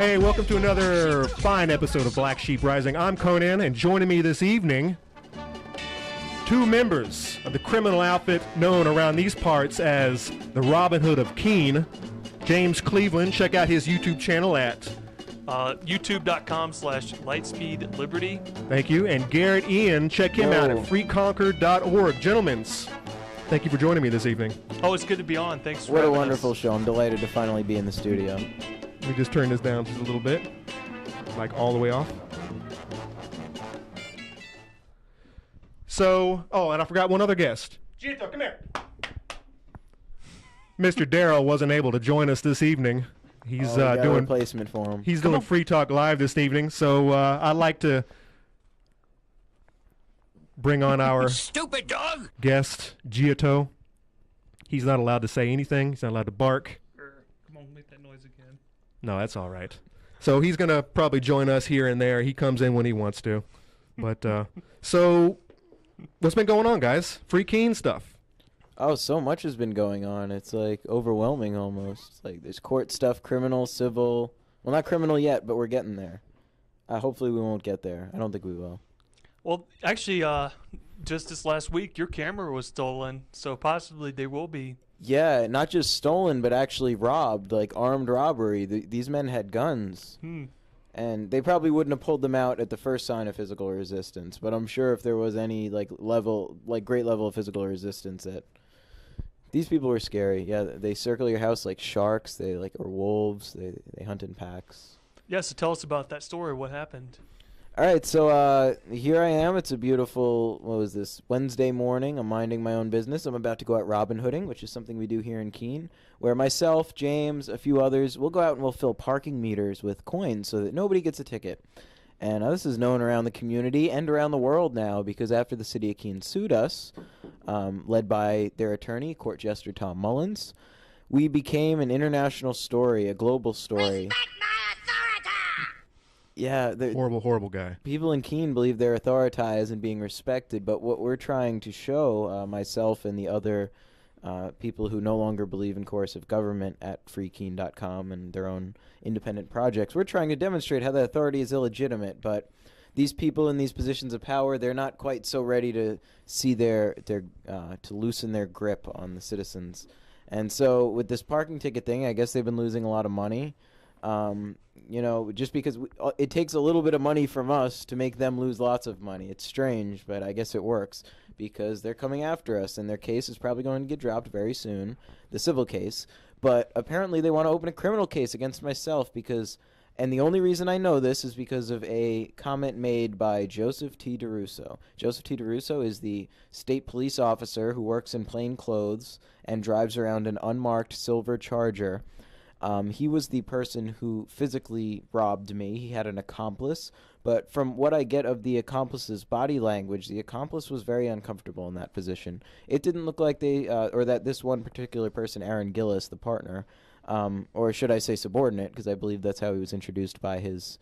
Hey, welcome to another fine episode of Black Sheep Rising. I'm Conan, and joining me this evening, two members of the criminal outfit known around these parts as the Robin Hood of Keene. James Cleveland, check out his YouTube channel at youtube.com/lightspeedliberty. Thank you. And Garrett Ian, check him out at freeconquer.org. Gentlemen, thank you for joining me this evening. Oh, it's good to be on. Thanks for What a having wonderful us. show. I'm delighted to finally be in the studio. Let me just turn this down just a little bit, like all the way off. So, and I forgot one other guest. Gito, come here. Mr. Darrell wasn't able to join us this evening. He's got a doing replacement for him. He's doing Free Talk Live this evening, so I'd like to bring on our stupid dog guest, Gito. He's not allowed to say anything. He's not allowed to bark. Come on, make that noise again. No, that's all right. So he's going to probably join us here and there. He comes in when he wants to. But, so what's been going on, guys? Free Keene stuff. Oh, so much has been going on. It's like overwhelming almost. It's like there's court stuff, criminal, civil. Well, not criminal yet, but we're getting there. Hopefully we won't get there. I don't think we will. Well, actually, just this last week, your camera was stolen, so possibly they will be. Yeah, not just stolen, but actually robbed, like armed robbery. These men had guns. And they probably wouldn't have pulled them out at the first sign of physical resistance. But I'm sure if there was any great level of physical resistance, that these people were scary. Yeah, they circle your house like sharks. They are wolves. They hunt in packs. Yeah, so tell us about that story. What happened? All right, so here I am. It's a beautiful, Wednesday morning. I'm minding my own business. I'm about to go out Robin Hooding, which is something we do here in Keene, where myself, James, a few others, we'll go out and we'll fill parking meters with coins so that nobody gets a ticket. And this is known around the community and around the world now because after the city of Keene sued us, led by their attorney, Court Jester Tom Mullins, we became an international story, a global story. Yeah, horrible guy. People in Keene believe they're authoritized and being respected, but what we're trying to show, myself and the other people who no longer believe in coercive government at freekeene.com and their own independent projects, we're trying to demonstrate how the authority is illegitimate, but these people in these positions of power, they're not quite so ready to see to loosen their grip on the citizens. And so with this parking ticket thing, I guess they've been losing a lot of money. Just because it takes a little bit of money from us to make them lose lots of money. It's strange, but I guess it works because they're coming after us, and their case is probably going to get dropped very soon, the civil case. But apparently they want to open a criminal case against myself and the only reason I know this is because of a comment made by Joseph T. DeRusso. Joseph T. DeRusso is the state police officer who works in plain clothes and drives around an unmarked silver Charger. He was the person who physically robbed me. He had an accomplice, but from what I get of the accomplice's body language, the accomplice was very uncomfortable in that position. It didn't look like that this one particular person, Aaron Gillis, the partner, or should I say subordinate, because I believe that's how he was introduced by his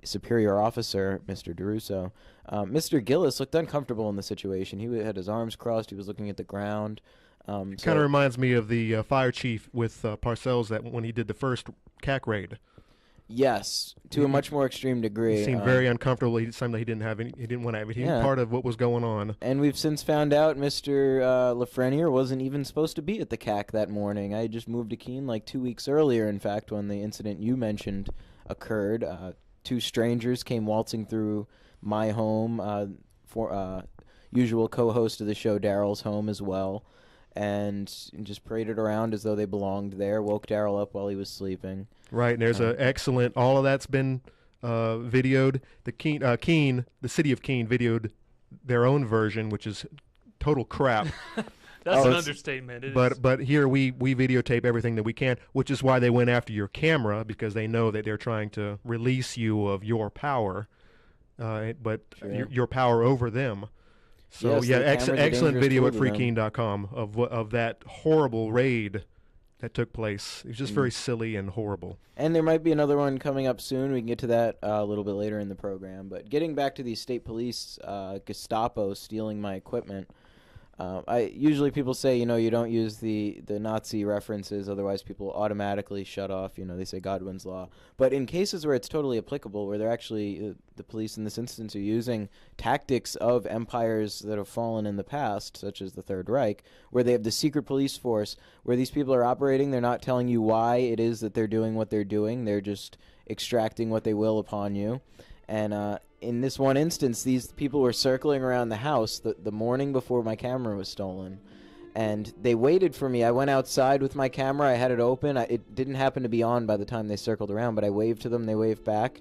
superior officer, Mr. DeRusso. Mr. Gillis looked uncomfortable in the situation. He had his arms crossed. He was looking at the ground. Kind of reminds me of the fire chief with Parcells that when he did the first CAC raid. Yes, to a much more extreme degree. He seemed very uncomfortable. He seemed like he didn't want to have any part of what was going on. And we've since found out Mr. Lafreniere wasn't even supposed to be at the CAC that morning. I just moved to Keene like 2 weeks earlier, in fact, when the incident you mentioned occurred. Two strangers came waltzing through my home, usual co-host of the show, Daryl's home as well, and just paraded around as though they belonged there, woke Daryl up while he was sleeping. Right, and there's an excellent, all of that's been videoed. The city of Keene videoed their own version, which is total crap. That's an understatement. But here we videotape everything that we can, which is why they went after your camera, because they know that they're trying to release you of your power, your power over them. So yes, excellent video at freekeene.com of that horrible raid that took place. It was just very silly and horrible. And there might be another one coming up soon. We can get to that a little bit later in the program. But getting back to the state police Gestapo stealing my equipment, Usually people say, you don't use the Nazi references, otherwise people automatically shut off. They say Godwin's law. But in cases where it's totally applicable, where they're actually the police in this instance are using tactics of empires that have fallen in the past, such as the Third Reich, where they have the secret police force, where these people are operating, they're not telling you why it is that they're doing what they're doing. They're just extracting what they will upon you. And in this one instance, these people were circling around the house the morning before my camera was stolen. And they waited for me. I went outside with my camera. I had it open. It didn't happen to be on by the time they circled around, but I waved to them. They waved back.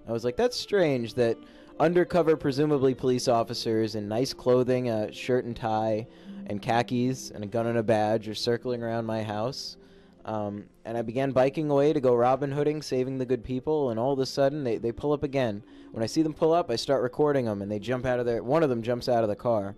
I was like, that's strange that undercover, presumably police officers in nice clothing, a shirt and tie, and khakis, and a gun and a badge are circling around my house. And I began biking away to go Robin Hooding, saving the good people, and all of a sudden they pull up again. When I see them pull up, I start recording them, and they jump out of there. One of them jumps out of the car.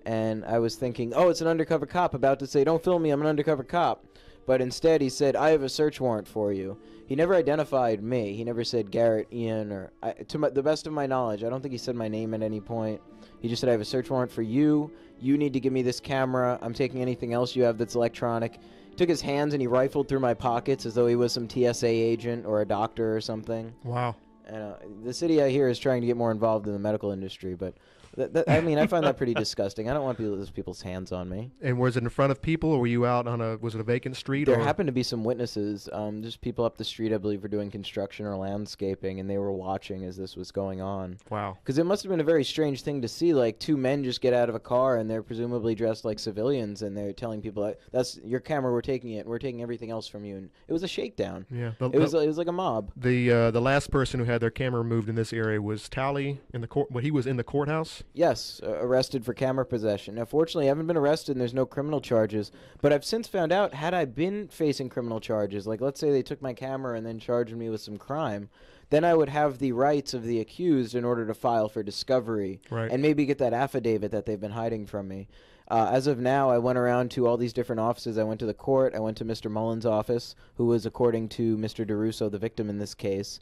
And I was thinking, oh, it's an undercover cop about to say, don't film me, I'm an undercover cop. But instead he said, I have a search warrant for you. He never identified me. He never said Garrett, Ian, or the best of my knowledge, I don't think he said my name at any point. He just said, I have a search warrant for you. You need to give me this camera. I'm taking anything else you have that's electronic. He took his hands and he rifled through my pockets as though he was some TSA agent or a doctor or something. Wow. And the city I hear is trying to get more involved in the medical industry, but I find that pretty disgusting. I don't want those people's hands on me. And was it in front of people, or were you out on was it a vacant street? There happened to be some witnesses. Just people up the street, I believe, were doing construction or landscaping, and they were watching as this was going on. Wow. Because it must have been a very strange thing to see, like two men just get out of a car, and they're presumably dressed like civilians, and they're telling people, that's your camera, we're taking it, and we're taking everything else from you. And it was a shakedown. Yeah. It was like a mob. The last person who had their camera removed in this area was Talley in the court. But he was in the courthouse. Yes, arrested for camera possession. Now, fortunately, I haven't been arrested and there's no criminal charges, but I've since found out, had I been facing criminal charges, like let's say they took my camera and then charged me with some crime, then I would have the rights of the accused in order to file for discovery, right, and maybe get that affidavit that they've been hiding from me. As of now, I went around to all these different offices. I went to the court. I went to Mr. Mullen's office, who was, according to Mr. DeRusso, the victim in this case.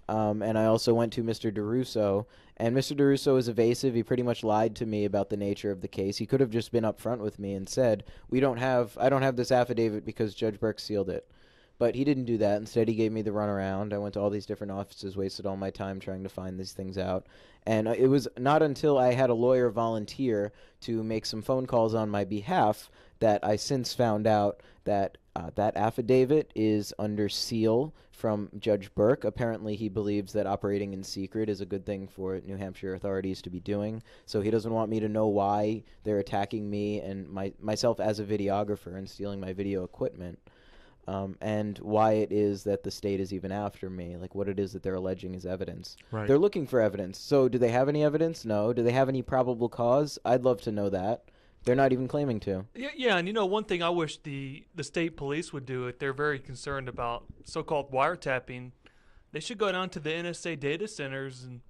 And I also went to Mr. DeRusso, and Mr. DeRusso is evasive. He pretty much lied to me about the nature of the case. He could have just been upfront with me and said, I don't have this affidavit because Judge Burke sealed it. But he didn't do that. Instead, he gave me the runaround. I went to all these different offices, wasted all my time trying to find these things out. And it was not until I had a lawyer volunteer to make some phone calls on my behalf that I since found out that that affidavit is under seal from Judge Burke. Apparently, he believes that operating in secret is a good thing for New Hampshire authorities to be doing. So he doesn't want me to know why they're attacking me and myself as a videographer and stealing my video equipment. And why it is that the state is even after me, like what it is that they're alleging is evidence. Right. They're looking for evidence. So do they have any evidence? No. Do they have any probable cause? I'd love to know that. They're not even claiming to. Yeah, and one thing I wish the state police would do, if they're very concerned about so-called wiretapping, they should go down to the NSA data centers and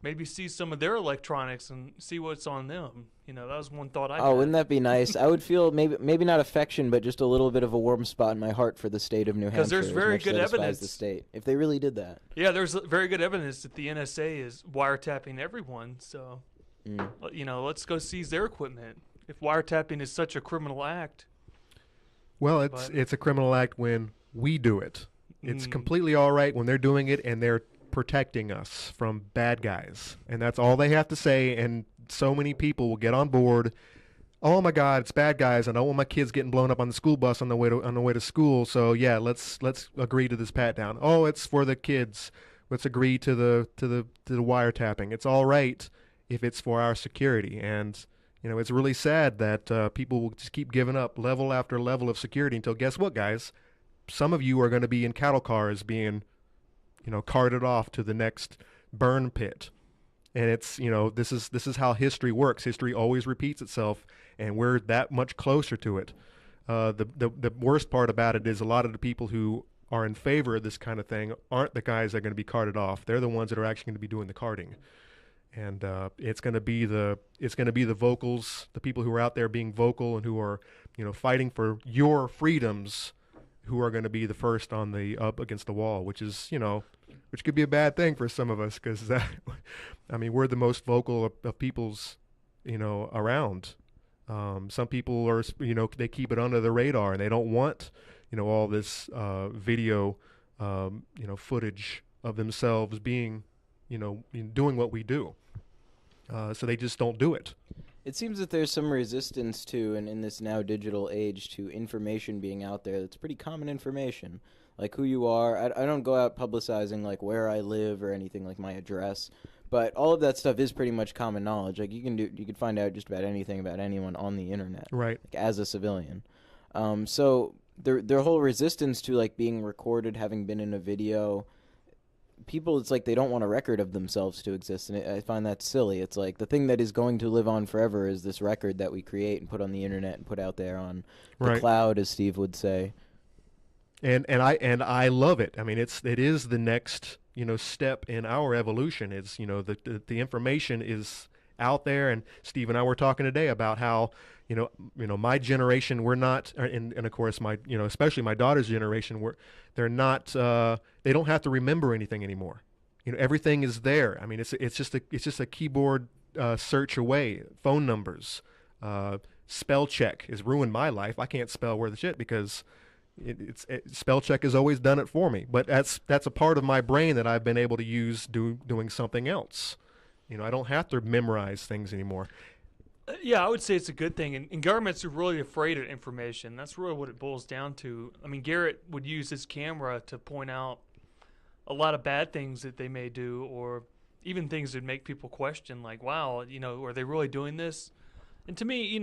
maybe see some of their electronics and see what's on them. That was one thought I had. Oh, wouldn't that be nice? I would feel maybe not affection, but just a little bit of a warm spot in my heart for the state of New Hampshire. Because there's very good evidence. The state, if they really did that. Yeah, there's very good evidence that the NSA is wiretapping everyone. So, let's go seize their equipment. If wiretapping is such a criminal act. Well, it's a criminal act when we do it. It's completely all right when they're doing it and they're protecting us from bad guys. And that's all they have to say, and so many people will get on board. Oh my God, it's bad guys. I don't want my kids getting blown up on the school bus on the way to school. So yeah, let's agree to this pat down. Oh, it's for the kids. Let's agree to the wiretapping. It's all right if it's for our security. And it's really sad that people will just keep giving up level after level of security until, guess what, guys? Some of you are going to be in cattle cars being, carted off to the next burn pit. And it's, this is how history works. History always repeats itself, and we're that much closer to it. The worst part about it is a lot of the people who are in favor of this kind of thing aren't the guys that are going to be carted off. They're the ones that are actually going to be doing the carting. And it's going to be the vocals, the people who are out there being vocal and who are, fighting for your freedoms, who are going to be the first on the up against the wall, which is, which could be a bad thing for some of us because, we're the most vocal of peoples, around. Some people are, they keep it under the radar and they don't want, all this video, footage of themselves being, doing what we do. So they just don't do it. It seems that there's some resistance to, and in this now digital age, to information being out there that's pretty common information, like who you are. I don't go out publicizing like where I live or anything, like my address, but all of that stuff is pretty much common knowledge. Like you can find out just about anything about anyone on the internet, right? Like, as a civilian. So their whole resistance to like being recorded, having been in a video. People, it's like they don't want a record of themselves to exist, and I find that silly. It's like the thing that is going to live on forever is this record that we create and put on the internet and put out there on the cloud, as Steve would say. And I love it. I mean, it is the next step in our evolution. It's the information is out there, and Steve and I were talking today about how my generation, we're not, and of course my especially my daughter's generation, they're not they don't have to remember anything anymore. Everything is there. I mean, it's just a keyboard search away. Phone numbers, spell check has ruined my life. I can't spell worth of shit because spell check has always done it for me. But that's a part of my brain that I've been able to use doing something else. I don't have to memorize things anymore. Yeah, I would say it's a good thing. And governments are really afraid of information. That's really what it boils down to. I mean, Garrett would use his camera to point out a lot of bad things that they may do, or even things that make people question, like, wow, are they really doing this? And to me,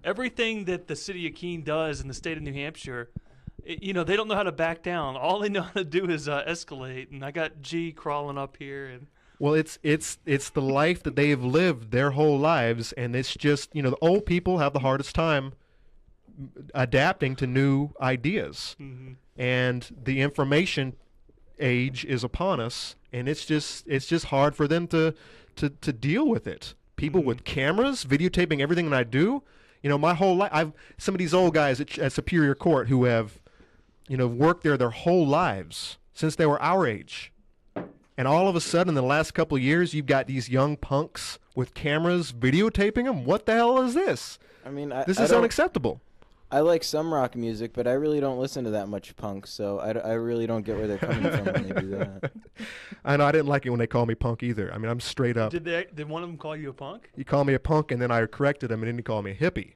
everything that the city of Keene does in the state of New Hampshire, they don't know how to back down. All they know how to do is escalate. And I got G crawling up here. And well, it's the life that they've lived their whole lives, and it's just the old people have the hardest time adapting to new ideas, and the information age is upon us, and it's just hard for them to deal with it. People with cameras videotaping everything that I do. My whole life, some of these old guys at Superior Court who have, worked there their whole lives since they were our age. And all of a sudden, in the last couple of years, you've got these young punks with cameras videotaping them. What the hell is this? I mean, this is unacceptable. I like some rock music, but I really don't listen to that much punk, so I really don't get where they're coming from when they do that. I know, I didn't like it when they called me punk either. I mean, I'm straight up. Did one of them call you a punk? He called me a punk, and then I corrected him, and then he called me a hippie.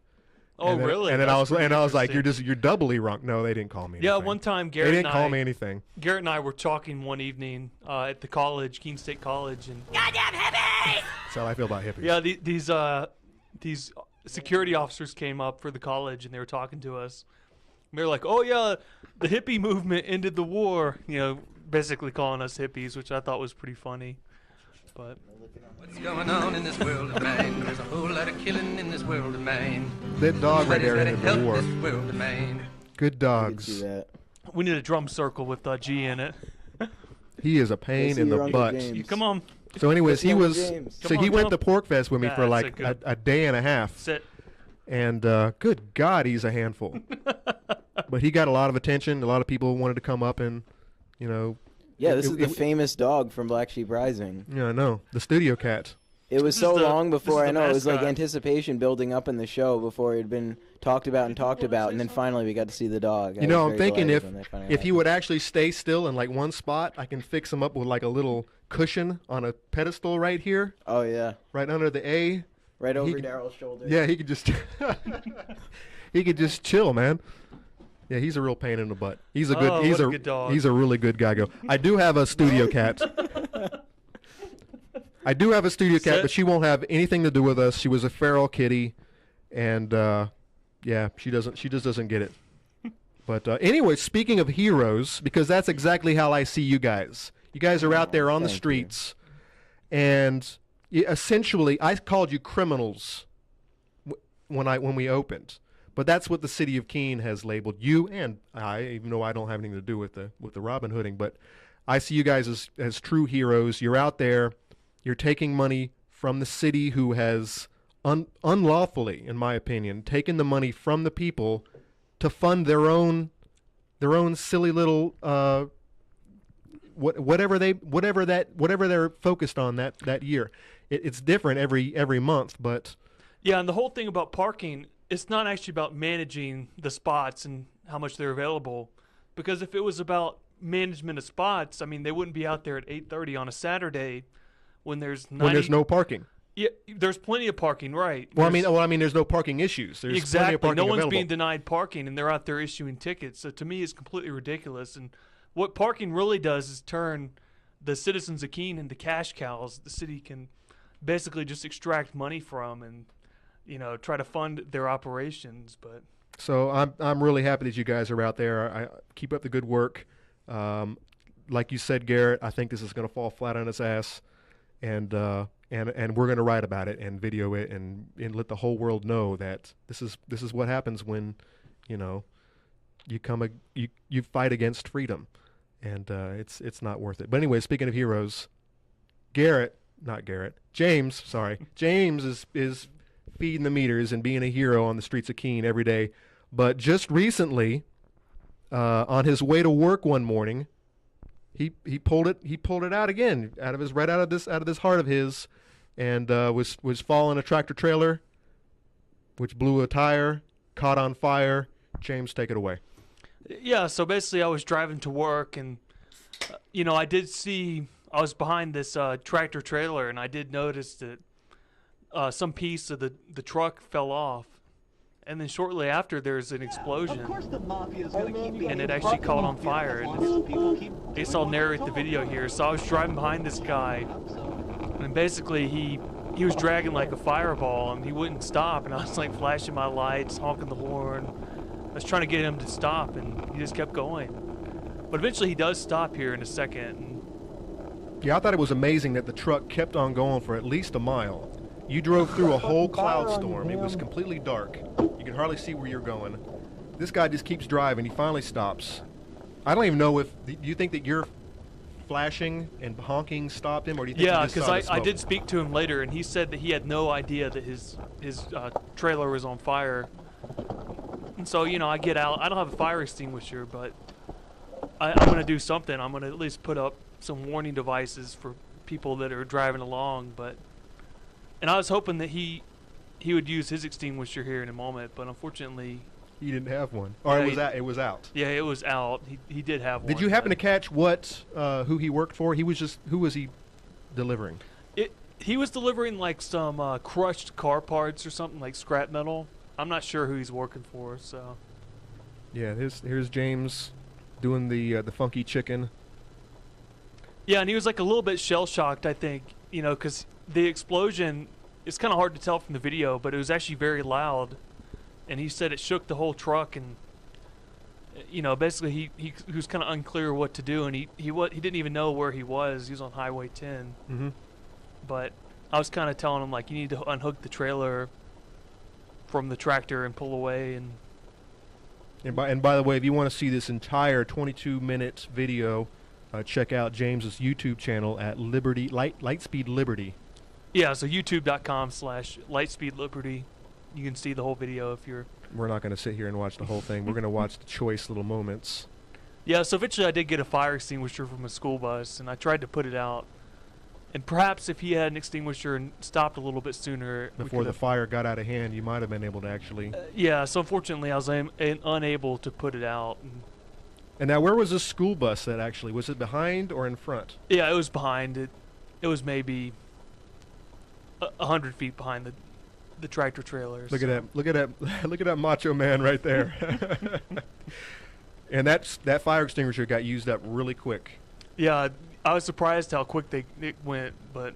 Oh, and then, really? And then I was like, you're doubly wrong. No, they didn't call me anything. Yeah, one time Garrett they didn't call me anything. Garrett and I were talking one evening at the college, Keene State College, and goddamn hippies! That's how I feel about hippies. Yeah, these security officers came up for the college, and they were talking to us. And they were like, "Oh yeah, the hippie movement ended the war." Basically calling us hippies, which I thought was pretty funny. But what's going on in this world of mine? There's a whole lot of killing in this world of mine. That dog right there ended the war. This world of mine. Good dogs. We need a drum circle with G in it. He is a pain in the butt. Come on. So anyways, he went to Pork Fest with me for like a day and a half. Sit. And good God, he's a handful. But he got a lot of attention. A lot of people wanted to come up and, Yeah, this is the famous dog from Black Sheep Rising. Yeah, I know. The studio cat. It was so long before, I know, it was like anticipation building up in the show before it had been talked about, and then finally we got to see the dog. I'm thinking if he would actually stay still in like one spot, I can fix him up with like a little cushion on a pedestal right here. Oh, yeah. Right under the A. Right over Daryl's shoulder. Yeah, he could just he could just chill, man. Yeah, he's a real pain in the butt. He's a good dog. He's a really good guy. I do have a studio cat. I do have a studio cat, but she won't have anything to do with us. She was a feral kitty, and yeah, she just doesn't get it. But anyway, speaking of heroes, because that's exactly how I see you guys. You guys are out there on the streets, and essentially, I called you criminals when we opened. But that's what the city of Keene has labeled you and I, even though I don't have anything to do with the Robin Hooding. But I see you guys as true heroes. You're out there. You're taking money from the city, who has unlawfully, in my opinion, taken the money from the people to fund their own silly little whatever they're focused on that year. It's different every month, but. Yeah, and the whole thing about parking, it's not actually about managing the spots and how much they're available. Because if it was about management of spots, I mean, they wouldn't be out there at 8:30 on a Saturday when there's 90, When there's no parking. Yeah, there's plenty of parking, right? Well, I mean, there's no parking issues. There's plenty of Exactly. parking No one's available. being denied parking, and they're out there issuing tickets. So to me, it's completely ridiculous. And what parking really does is turn the citizens of Keene into cash cows. The city can basically just extract money from and, try to fund their operations. But So I'm really happy that you guys are out there. I keep up the good work. Like you said, Garrett, I think this is going to fall flat on its ass, and we're going to write about it and video it and let the whole world know that this is what happens when, you fight against freedom, and it's not worth it. But anyway, speaking of heroes, James is feeding the meters and being a hero on the streets of Keene every day. But just recently, on his way to work one morning, he pulled it out again out of this heart of his, and was following a tractor trailer, which blew a tire, caught on fire. James, take it away. yeah, so basically, I was driving to work, and I was behind this tractor trailer, and I did notice that some piece of the truck fell off. And then shortly after, there's an explosion, and it actually caught on fire. And I guess I'll narrate the video here. So I was driving behind this guy, and basically he was dragging like a fireball, and he wouldn't stop. And I was like flashing my lights, honking the horn. I was trying to get him to stop, and he just kept going. But eventually, he does stop here in a second. Yeah, I thought it was amazing that the truck kept on going for at least a mile. You drove through a whole cloud storm. It was completely dark. You could hardly see where you're going. This guy just keeps driving. He finally stops. I don't even know do you think that your flashing and honking stopped him, or do you think Yeah, he just saw the because I smoke? did speak to him later, and he said that he had no idea that his trailer was on fire. And so, I get out. I don't have a fire extinguisher, but I'm going to do something. I'm going to at least put up some warning devices for people that are driving along. And I was hoping that he would use his extinguisher here in a moment, but unfortunately, He didn't have one. Or Yeah, it was out. yeah, it was out. He did have one. Did you happen to but catch who he worked for? Who was he delivering? He was delivering like some crushed car parts or something, like scrap metal. I'm not sure who he's working for. So Yeah, here's James doing the funky chicken. yeah, and he was like a little bit shell shocked, I think, because the explosion. It's kind of hard to tell from the video, but it was actually very loud, and he said it shook the whole truck, and basically he was kind of unclear what to do, and he didn't even know where he was. He was on Highway 10. Mm-hmm. But I was kind of telling him, like, you need to unhook the trailer from the tractor and pull away. And by the way, if you want to see this entire 22-minute video, check out James's YouTube channel at Lightspeed Liberty. Yeah, so youtube.com/lightspeedliberty. You can see the whole video if you're... We're not going to sit here and watch the whole thing. We're going to watch the choice little moments. Yeah, so eventually I did get a fire extinguisher from a school bus, and I tried to put it out. And perhaps if he had an extinguisher and stopped a little bit sooner... Before the fire got out of hand, you might have been able to actually... yeah, so unfortunately I was unable to put it out. And now, where was this school bus at actually? Was it behind or in front? Yeah, it was behind it. It was maybe 100 feet behind the tractor trailers. Look at that! Look at that! Look at that macho man right there. And that fire extinguisher got used up really quick. Yeah, I was surprised how quick it went. But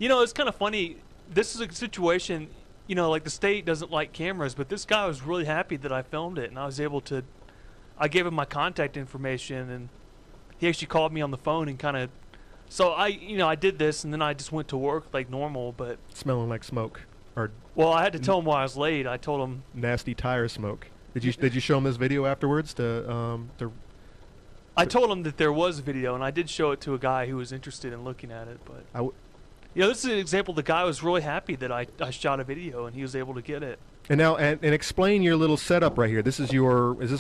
it's kind of funny. This is a situation. Like the state doesn't like cameras, but this guy was really happy that I filmed it, and I was able to. I gave him my contact information, and he actually called me on the phone and kind of. So I did this, and then I just went to work like normal, but smelling like smoke, or I had to tell him why I was late. I told him nasty tire smoke. Did you show him this video afterwards I told him that there was video, and I did show it to a guy who was interested in looking at it. But this is an example. The guy was really happy that I shot a video, and he was able to get it. And now, and explain your little setup right here. Is this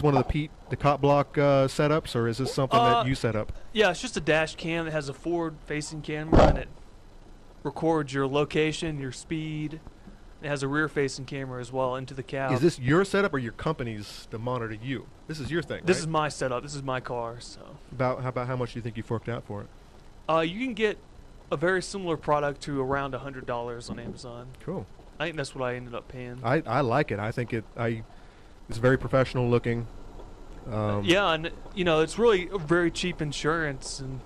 one of the cop block setups, or is this something that you set up? Yeah, it's just a dash cam that has a forward-facing camera, and it records your location, your speed, It has a rear-facing camera as well into the cab. Is this your setup or your company's to monitor you? This is your thing, This right? is my setup. This is my car. So. About how much do you think you forked out for it? You can get a very similar product to around $100 on Amazon. Cool. I think that's what I ended up paying. I like it. I think it's very professional looking. Yeah, and it's really a very cheap insurance, and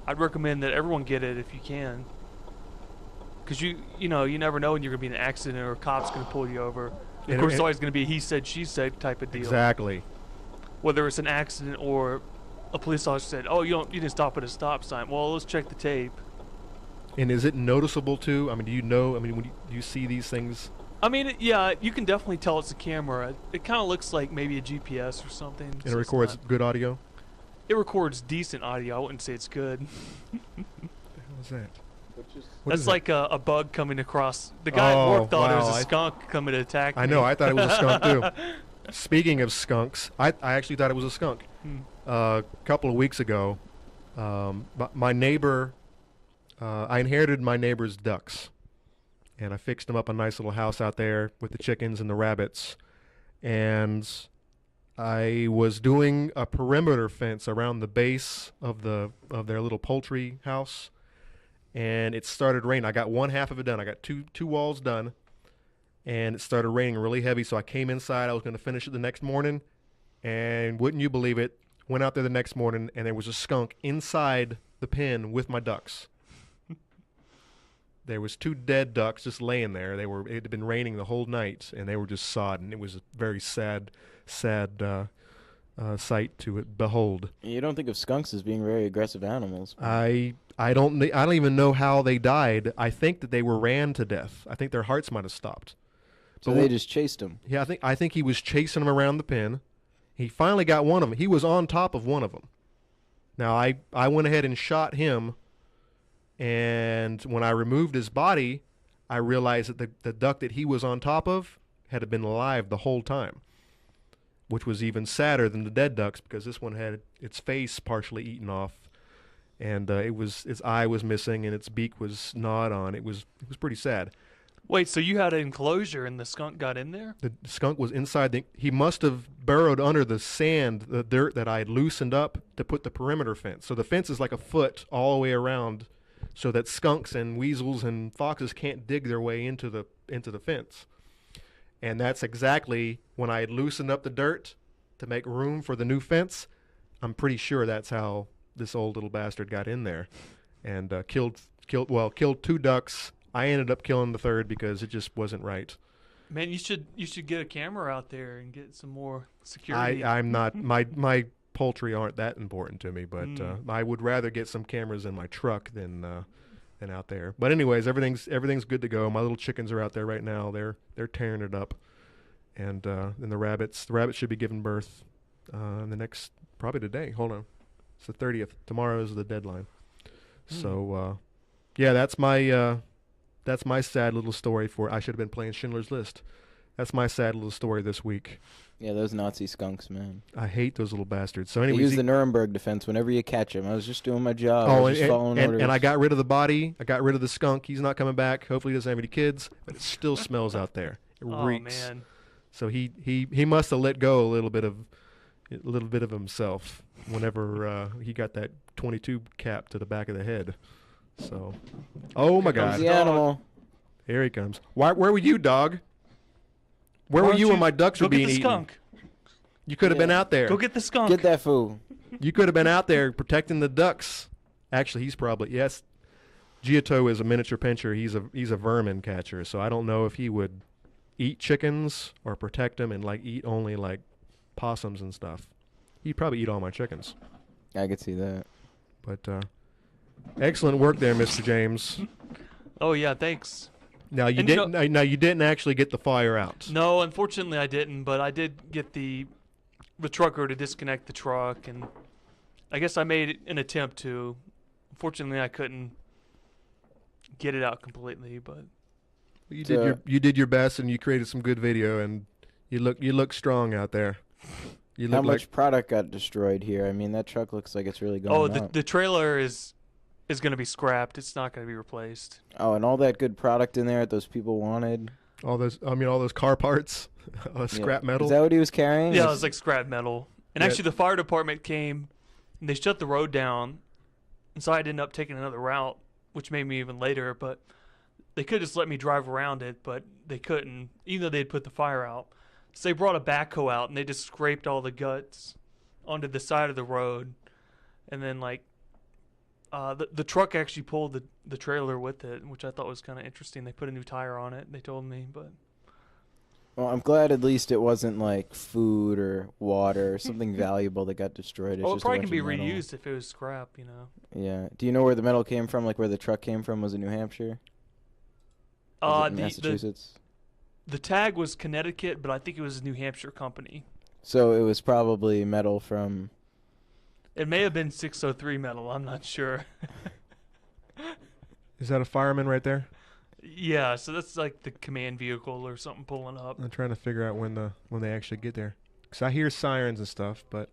I'd recommend that everyone get it if you can. Because you never know when you're gonna be in an accident or a cop's gonna pull you over. And of course, it's always gonna be a he said, she said type of deal. Exactly. Whether it's an accident or a police officer said, "Oh, you didn't stop at a stop sign." Well, let's check the tape. And is it noticeable too? I mean, do you know? I mean, do you see these things? I mean, yeah, you can definitely tell it's a camera. It kind of looks like maybe a GPS or something. And it records good audio. It records decent audio. I wouldn't say it's good. What the hell is that? That's like a bug coming across. The guy at work thought it was a skunk coming to attack me. I know. I thought it was a skunk too. Speaking of skunks, I actually thought it was a skunk. A couple of weeks ago, my neighbor, I inherited my neighbor's ducks, and I fixed them up a nice little house out there with the chickens and the rabbits, and I was doing a perimeter fence around the base of their little poultry house. And it started raining. I got one half of it done. I got two walls done, and it started raining really heavy. So I came inside. I was going to finish it the next morning, and wouldn't you believe it? Went out there the next morning, and there was a skunk inside the pen with my ducks. There was 2 dead ducks just laying there. It had been raining the whole night, and they were just sodden. It was a very sad sight to behold. You don't think of skunks as being very aggressive animals? I don't even know how they died. I think that they were ran to death. I think their hearts might have stopped. So they just chased them. Yeah, I think he was chasing them around the pen. He finally got one of them. He was on top of one of them. Now I went ahead and shot him, and when I removed his body, I realized that the duck that he was on top of had been alive the whole time, which was even sadder than the dead ducks because this one had its face partially eaten off. And its eye was missing, and its beak was gnawed on. It was pretty sad. Wait, so you had an enclosure, and the skunk got in there? The skunk was inside. He must have burrowed under the sand, the dirt that I had loosened up to put the perimeter fence. So the fence is like a foot all the way around, so that skunks and weasels and foxes can't dig their way into the fence. And that's exactly when I had loosened up the dirt to make room for the new fence. I'm pretty sure that's how this old little bastard got in there, and killed 2 ducks. I ended up killing the third because it just wasn't right. Man, you should get a camera out there and get some more security. I'm not my poultry aren't that important to me, but I would rather get some cameras in my truck than out there. But anyways, everything's good to go. My little chickens are out there right now. They're tearing it up, and the rabbits should be giving birth in the next probably today. Hold on. It's the 30th. Tomorrow is the deadline. So, yeah, that's my sad little story I should have been playing Schindler's List. That's my sad little story this week. Yeah, those Nazi skunks, man. I hate those little bastards. So They anyways, use the Nuremberg defense whenever you catch them. I was just doing my job. oh, I was just following orders. and I got rid of the body. I got rid of the skunk. He's not coming back. Hopefully he doesn't have any kids, but it still smells out there. It reeks. Oh, man. So he must have let go a little bit of himself whenever he got that 22 cap to the back of the head. So, oh my God, the animal. Here he comes. Where were you, dog? Where were you when my ducks were being eaten? Go get the skunk. You could have been out there. Go get the skunk. Get that fool. You could have been out there protecting the ducks. Actually, he's probably yes. Giotto is a miniature pincher. He's a vermin catcher. So I don't know if he would eat chickens or protect them and eat only possums and stuff. He'd probably eat all my chickens. I could see that. But excellent work there, Mr. James. Oh yeah, thanks. Now you didn't actually get the fire out. No, unfortunately I didn't, but I did get the trucker to disconnect the truck, and I guess I made an attempt to. Unfortunately, I couldn't get it out completely, but you did your best, and you created some good video, and you look strong out there. How much product got destroyed here? I mean, that truck looks like it's really going out. The trailer is going to be scrapped. It's not going to be replaced. Oh, and all that good product in there that those people wanted. All those car parts, scrap metal. Is that what he was carrying? Yeah, it was like scrap metal. And Yeah. actually, the fire department came, and they shut the road down, and so I ended up taking another route, which made me even later. But they could just let me drive around it, but they couldn't, even though they'd put the fire out. So they brought a backhoe out, and they just scraped all the guts onto the side of the road, and then the truck actually pulled the trailer with it, which I thought was kind of interesting. They put a new tire on it, they told me, but... Well, I'm glad at least it wasn't like food or water or something valuable that got destroyed. It's Oh, it just a probably bunch can be of metal. reused if it was scrap, you know. Yeah. Do you know where the metal came from? Like where the truck came from? Was it New Hampshire? Was it Massachusetts? The tag was Connecticut, but I think it was a New Hampshire company. So it was probably metal from... It may have been 603 metal, I'm not sure. Is that a fireman right there? Yeah, so that's like the command vehicle or something pulling up. I'm trying to figure out when they actually get there. Because I hear sirens and stuff, but...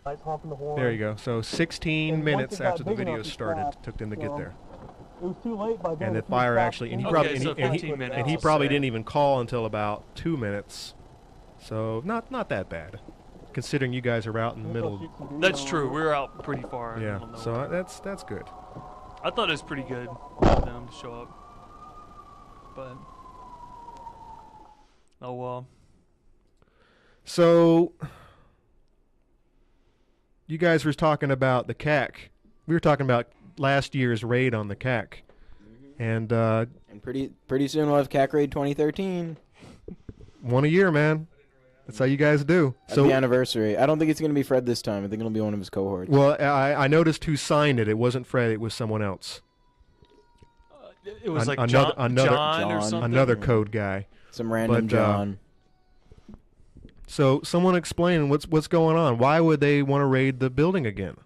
There you go. So 16 minutes after the video started, it took them to get there. It was too late by then. And the If he fire stopped actually... And he in- probably, Okay, and so he, and 15 he, minutes, and he I'll probably say. didn't even call until about 2 minutes. So not that bad. Considering you guys are out in the middle. That's true. We were out pretty far. in the Yeah, middle of so nowhere. that's good. I thought it was pretty good for them to show up. But... Oh, well. So, you guys were talking about the CAC. We were talking about last year's raid on the CAC. And And pretty soon we'll have CAC Raid 2013. one a year, man. That's how you guys do. That's the anniversary. I don't think it's going to be Fred this time. I think it'll be one of his cohorts. Well, I noticed who signed it. It wasn't Fred. It was someone else. It was like another- John or John. something. Another code guy. Some random But, John. So someone explain what's going on. Why would they want to raid the building again?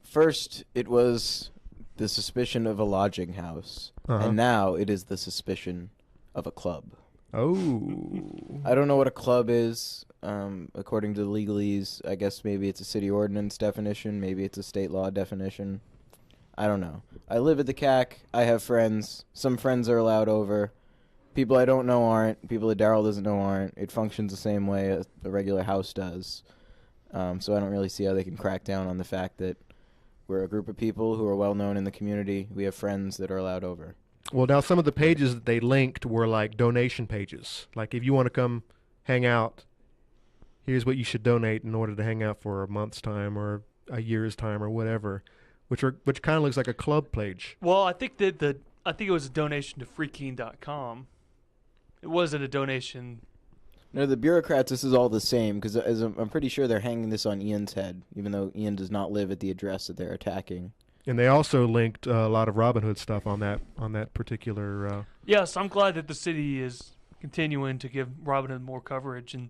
First, it was the suspicion of a lodging house. Uh-huh. And now it is the suspicion of a club. Oh. I don't know what a club is. According to the legalese, I guess maybe it's a city ordinance definition. Maybe it's a state law definition. I don't know. I live at the CAC. I have friends. Some friends are allowed over. People I don't know aren't. People that Daryl doesn't know aren't. It functions the same way as a regular house does. So I don't really see how they can crack down on the fact that we're a group of people who are well known in the community. We have friends that are allowed over. Well, now some of the pages that they linked were like donation pages. Like if you want to come hang out, here's what you should donate in order to hang out for a month's time or a year's time or whatever, which kind of looks like a club page. Well, I think that it was a donation to freekeen.com. It wasn't a donation. No, the bureaucrats, this is all the same, because I'm pretty sure they're hanging this on Ian's head, even though Ian does not live at the address that they're attacking. And they also linked a lot of Robin Hood stuff on that particular. Yes, I'm glad that the city is continuing to give Robin Hood more coverage. And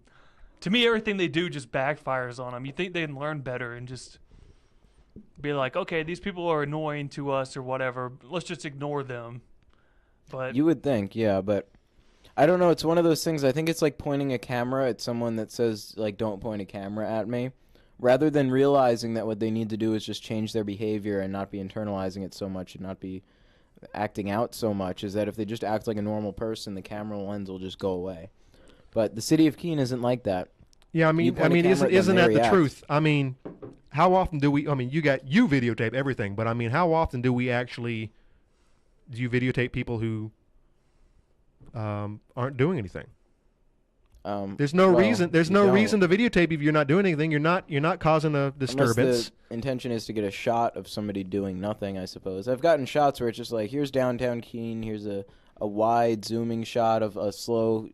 to me, everything they do just backfires on them. You think they'd learn better and just be like, okay, these people are annoying to us or whatever. Let's just ignore them. But You would think, yeah, but I don't know. It's one of those things. I think it's like pointing a camera at someone that says, like, don't point a camera at me. Rather than realizing that what they need to do is just change their behavior and not be internalizing it so much and not be acting out so much, is that if they just act like a normal person, the camera lens will just go away. But the city of Keene isn't like that. Yeah, I You mean, point a camera at them, isn't they that the react. truth? I mean, how often do we? I mean, you videotape everything, but I mean, how often do you videotape people who aren't doing anything? There's no reason. There's you no don't. reason to videotape if you're not doing anything. You're not causing a disturbance. Unless the intention is to get a shot of somebody doing nothing, I suppose. I've gotten shots where it's just like, here's downtown Keene, here's a wide zooming shot of a slow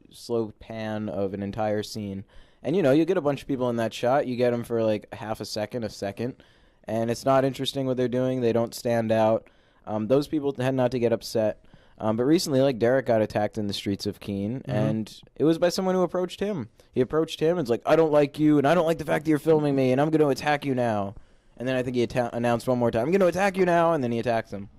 pan of an entire scene. And, you get a bunch of people in that shot. You get them for like half a second, and it's not interesting what they're doing. They don't stand out. Those people tend not to get upset. But recently, like, Derek got attacked in the streets of Keene, and it was by someone who approached him. He approached him and was like, I don't like you, and I don't like the fact that you're filming me, and I'm going to attack you now. And then I think he announced one more time, I'm going to attack you now, and then he attacks him.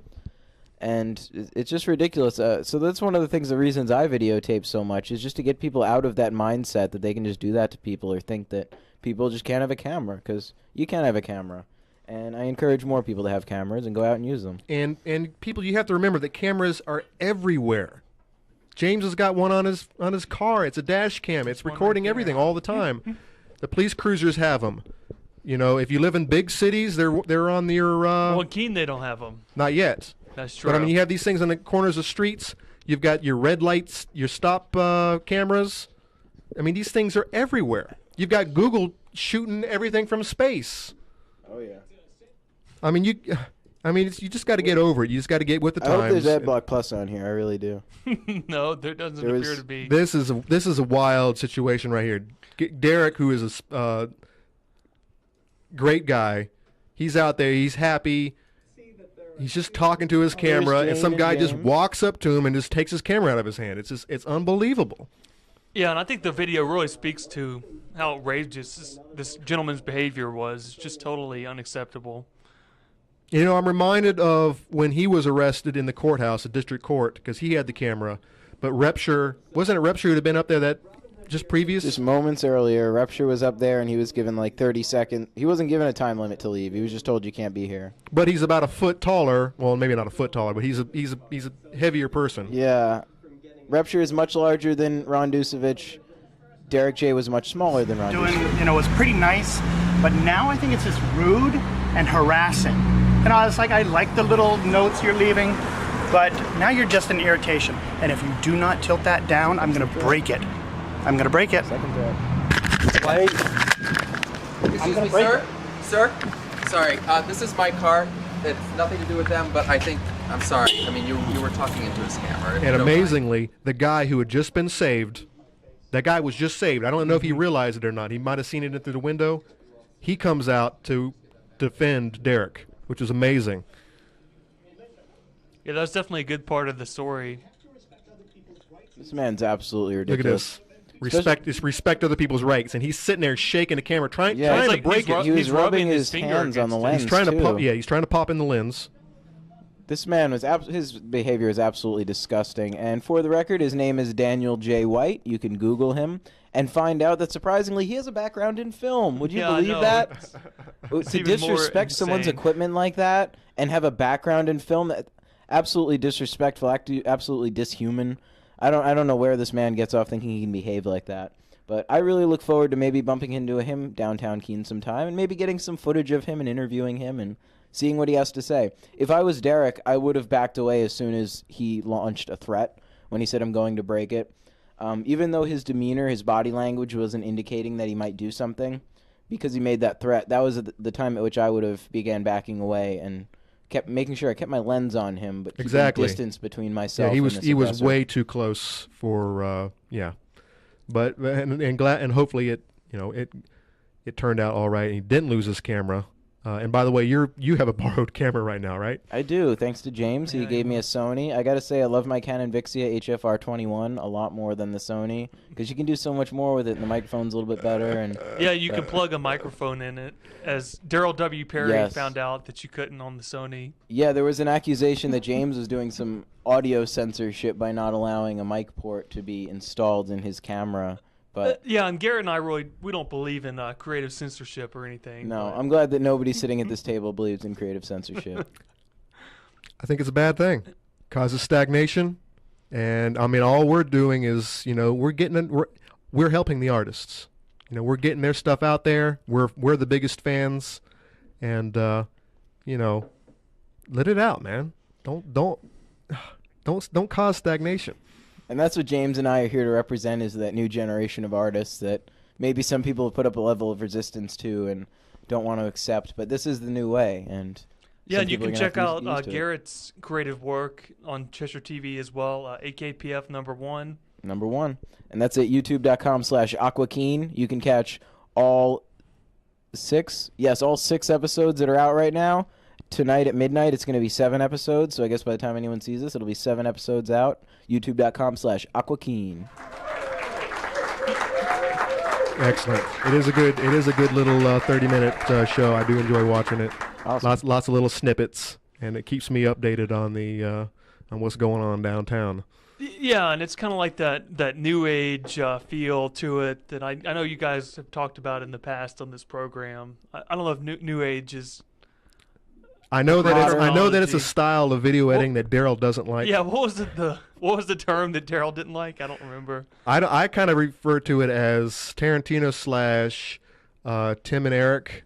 And it's just ridiculous. So that's one of the things, the reasons I videotape so much, is just to get people out of that mindset that they can just do that to people or think that people just can't have a camera, because you can't have a camera. And I encourage more people to have cameras and go out and use them. And people, you have to remember that cameras are everywhere. James has got one on his car. It's a dash cam. It's one recording right everything there. all the time. The police cruisers have them. You know, if you live in big cities, they're on your. Well, in Keene, they don't have them. Not yet. That's true. But I mean, you have these things on the corners of streets. You've got your red lights, your stop cameras. I mean, these things are everywhere. You've got Google shooting everything from space. Oh yeah. I mean, you just got to get over it. You just got to get with the I times. hope there's AdBlock Plus on here. I really do. No, there doesn't There appear was- to be. This is a wild situation right here. Derek, who is a great guy, he's out there. He's happy. He's just talking to his camera, and Jane some and guy just James. walks up to him and just takes his camera out of his hand. It's unbelievable. Yeah, and I think the video really speaks to how outrageous this gentleman's behavior was. It's just totally unacceptable. You know, I'm reminded of when he was arrested in the courthouse, the district court, because he had the camera. But wasn't it Repture who had been up there that just previous? Just moments earlier, Rupture was up there and he was given like 30 seconds. He wasn't given a time limit to leave. He was just told you can't be here. But he's about a foot taller. Well, maybe not a foot taller, but he's a heavier person. Yeah. Rupture is much larger than Ron Dusevich. Derek J was much smaller than Ron Dusevich. Was pretty nice, but now I think it's just rude and harassing. And I was like, I like the little notes you're leaving, but now you're just an irritation. And if you do not tilt that down, I'm going to break it. I'm going to break it. Second threat. Excuse me, break sir? Sir? Sorry, this is my car. It's nothing to do with them, but I'm sorry. I mean, you were talking into his camera. If you And don't mind. amazingly, the guy who had just been saved, that guy was just saved. I don't know if he realized it or not. He might have seen it through the window. He comes out to defend Derek, which is amazing. Yeah, that's definitely a good part of the story. This man's absolutely Look at ridiculous. this. Respect other people's rights, and he's sitting there shaking the camera, trying Yeah, to it's like break he's it. He was He's rubbing rubbing his his finger hands on the against it. lens He's trying to too. pop. Yeah, he's trying to pop in the lens. This man was his behavior is absolutely disgusting. And for the record, his name is Daniel J. White. You can Google him and find out that surprisingly he has a background in film. Would you Yeah, I believe know. that? It's To even more disrespect someone's insane. equipment like that and have a background in film, that absolutely disrespectful, absolutely dishuman. I don't know where this man gets off thinking he can behave like that. But I really look forward to maybe bumping into him downtown Keene sometime and maybe getting some footage of him and interviewing him and seeing what he has to say. If I was Derek, I would have backed away as soon as he launched a threat when he said, I'm going to break it. Even though his demeanor, his body language wasn't indicating that he might do something, because he made that threat, that was the time at which I would have began backing away and kept making sure I kept my lens on him, but keeping Exactly. distance between myself Yeah, he and was this he was aggressor. way too close for yeah. But and hopefully it turned out all right. And he didn't lose his camera. And by the way, you have a borrowed camera right now, right? I do, thanks to James. He gave me a Sony. I got to say, I love my Canon Vixia HFR21 a lot more than the Sony, because you can do so much more with it, and the microphone's a little bit better. And Yeah, you can plug a microphone in it, as Daryl W. Perry Yes. found out that you couldn't on the Sony. yeah, there was an accusation that James was doing some audio censorship by not allowing a mic port to be installed in his camera. But Yeah, and Garrett and I we don't believe in creative censorship or anything. no, but- I'm glad that nobody sitting at this table believes in creative censorship. I think it's a bad thing. Causes stagnation, and I mean, all we're doing is we're helping the artists. We're getting their stuff out there. We're the biggest fans, and let it out, man. Don't cause stagnation. And that's what James and I are here to represent, is that new generation of artists that maybe some people have put up a level of resistance to and don't want to accept, but this is the new way. And Yeah, some and you people can are gonna have check to out get used to it. Garrett's creative work on Cheshire TV as well, AKPF #1. Number one. And that's at youtube.com/aquakeen. You can catch all 6 episodes that are out right now. Tonight at midnight, it's going to be 7 episodes. So I guess by the time anyone sees this, it'll be 7 episodes out. youtube.com/aquakeen. Excellent. It is a good little 30-minute show. I do enjoy watching it. Awesome. Lots of little snippets, and it keeps me updated on the on what's going on downtown. Yeah, and it's kind of like that new age feel to it that I know you guys have talked about in the past on this program. I don't know if new age is I know that it's a terminology. style of video editing that Daryl doesn't like. Yeah, what was the term that Daryl didn't like? I don't remember. I kind of refer to it as Tarantino / Tim and Eric.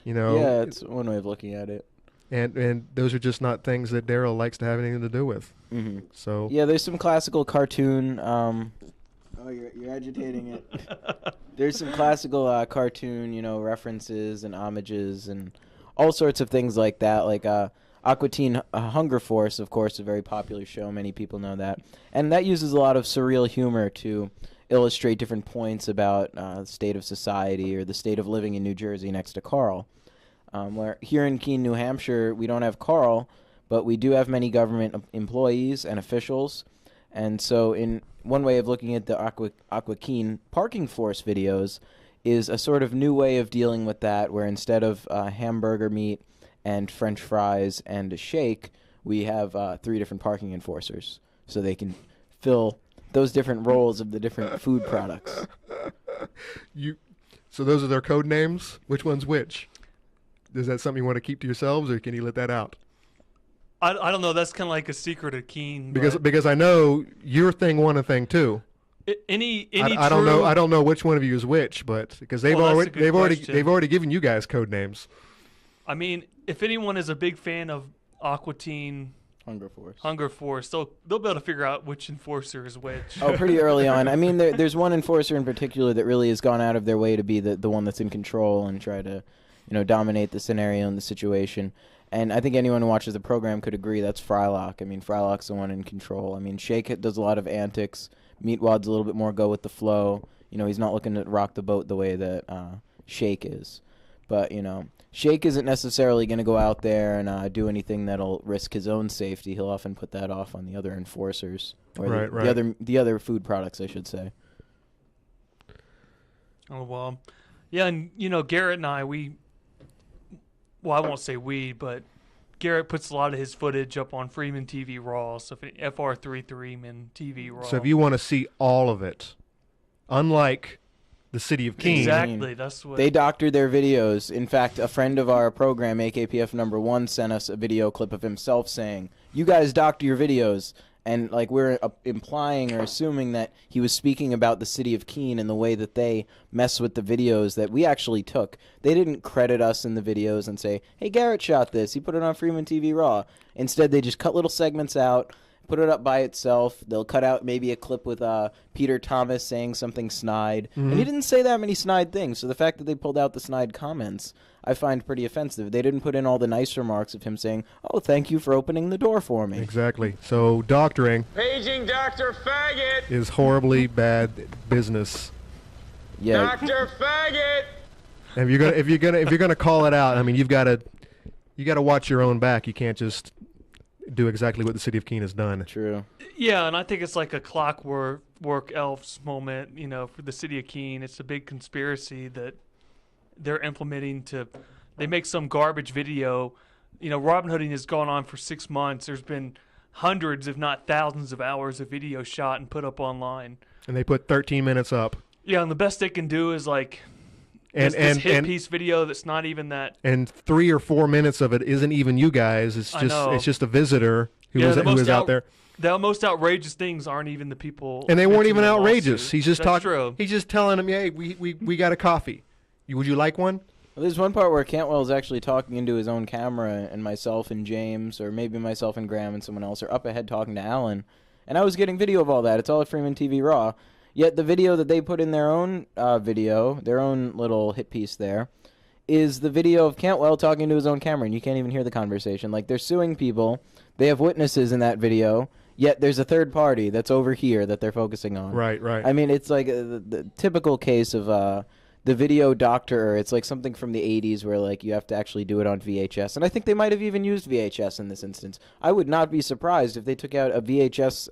You know. Yeah, it's one way of looking at it. And those are just not things that Daryl likes to have anything to do with. Mm-hmm. So Yeah, there's some classical cartoon. Oh, you're agitating it. There's some classical cartoon, references and homages and all sorts of things like that. Like Aqua Teen Hunger Force, of course, a very popular show. Many people know that, and that uses a lot of surreal humor to illustrate different points about the state of society or the state of living in New Jersey next to Carl. Where here in Keene, New Hampshire, we don't have Carl, but we do have many government employees and officials. And so in one way of looking at the Aqua Keene parking force videos is a sort of new way of dealing with that, where instead of hamburger meat and French fries and a shake, we have 3 different parking enforcers. So they can fill those different roles of the different food products. So those are their code names? Which one's which? Is that something you want to keep to yourselves, or can you let that out? I don't know. That's kind of like a secret of Keen. Because I know your thing 1 and thing 2. I don't know which one of you is which, but because they've already given you guys code names. I mean, if anyone is a big fan of Aqua Teen Hunger Force, they'll be able to figure out which enforcer is which. Oh, pretty early on. I mean, there's one enforcer in particular that really has gone out of their way to be the one that's in control and try to, dominate the scenario and the situation. And I think anyone who watches the program could agree that's Frylock. I mean, Frylock's the one in control. I mean, Shake does a lot of antics. Meatwad's a little bit more go with the flow. He's not looking to rock the boat the way that Shake is. But, Shake isn't necessarily going to go out there and do anything that'll risk his own safety. He'll often put that off on the other enforcers. Or the other food products, I should say. Oh, well. Yeah, and, Garrett and I, I won't say but Garrett puts a lot of his footage up on Freeman TV Raw, so FR3 Freeman TV Raw. So if you want to see all of it, unlike the City of Keene. Exactly, that's what... They doctored their videos. In fact, a friend of our program, AKPF number 1, sent us a video clip of himself saying, "You guys doctor your videos." And we're implying or assuming that he was speaking about the City of Keene and the way that they mess with the videos that we actually took. They didn't credit us in the videos and say, "Hey, Garrett shot this. He put it on Freeman TV Raw." Instead, they just cut little segments out, put it up by itself. They'll cut out maybe a clip with Peter Thomas saying something snide. Mm-hmm. And he didn't say that many snide things. So the fact that they pulled out the snide comments, I find pretty offensive. They didn't put in all the nice remarks of him saying, "Oh, thank you for opening the door for me." Exactly. So doctoring, paging Dr. Faggot, is horribly bad business. Yeah. Dr. Faggot. And if you're gonna call it out, I mean, you got to watch your own back. You can't just do exactly what the City of Keene has done. True. Yeah, and I think it's like a clockwork elves moment, for the City of Keene. It's a big conspiracy that they're implementing they make some garbage video. Robin Hooding has gone on for 6 months. There's been hundreds, if not thousands, of hours of video shot and put up online. And they put 13 minutes up. Yeah, and the best they can do is this hit piece video that's not even that. And 3 or 4 minutes of it isn't even you guys. It's just a visitor who was out there. The most outrageous things aren't even the people. And they weren't even outrageous. Lawsuit. He's just talking. He's just telling them, "Hey, we got a coffee. Would you like one?" Well, there's one part where Cantwell's actually talking into his own camera, and myself and James, or maybe myself and Graham and someone else, are up ahead talking to Alan. And I was getting video of all that. It's all at Freeman TV Raw. Yet the video that they put in their own their own little hit piece there, is the video of Cantwell talking to his own camera, and you can't even hear the conversation. They're suing people. They have witnesses in that video, yet there's a third party that's over here that they're focusing on. Right. I mean, it's like the typical case of the video doctor. It's like something from the 80s where you have to actually do it on VHS. And I think they might have even used VHS in this instance. I would not be surprised if they took out a VHS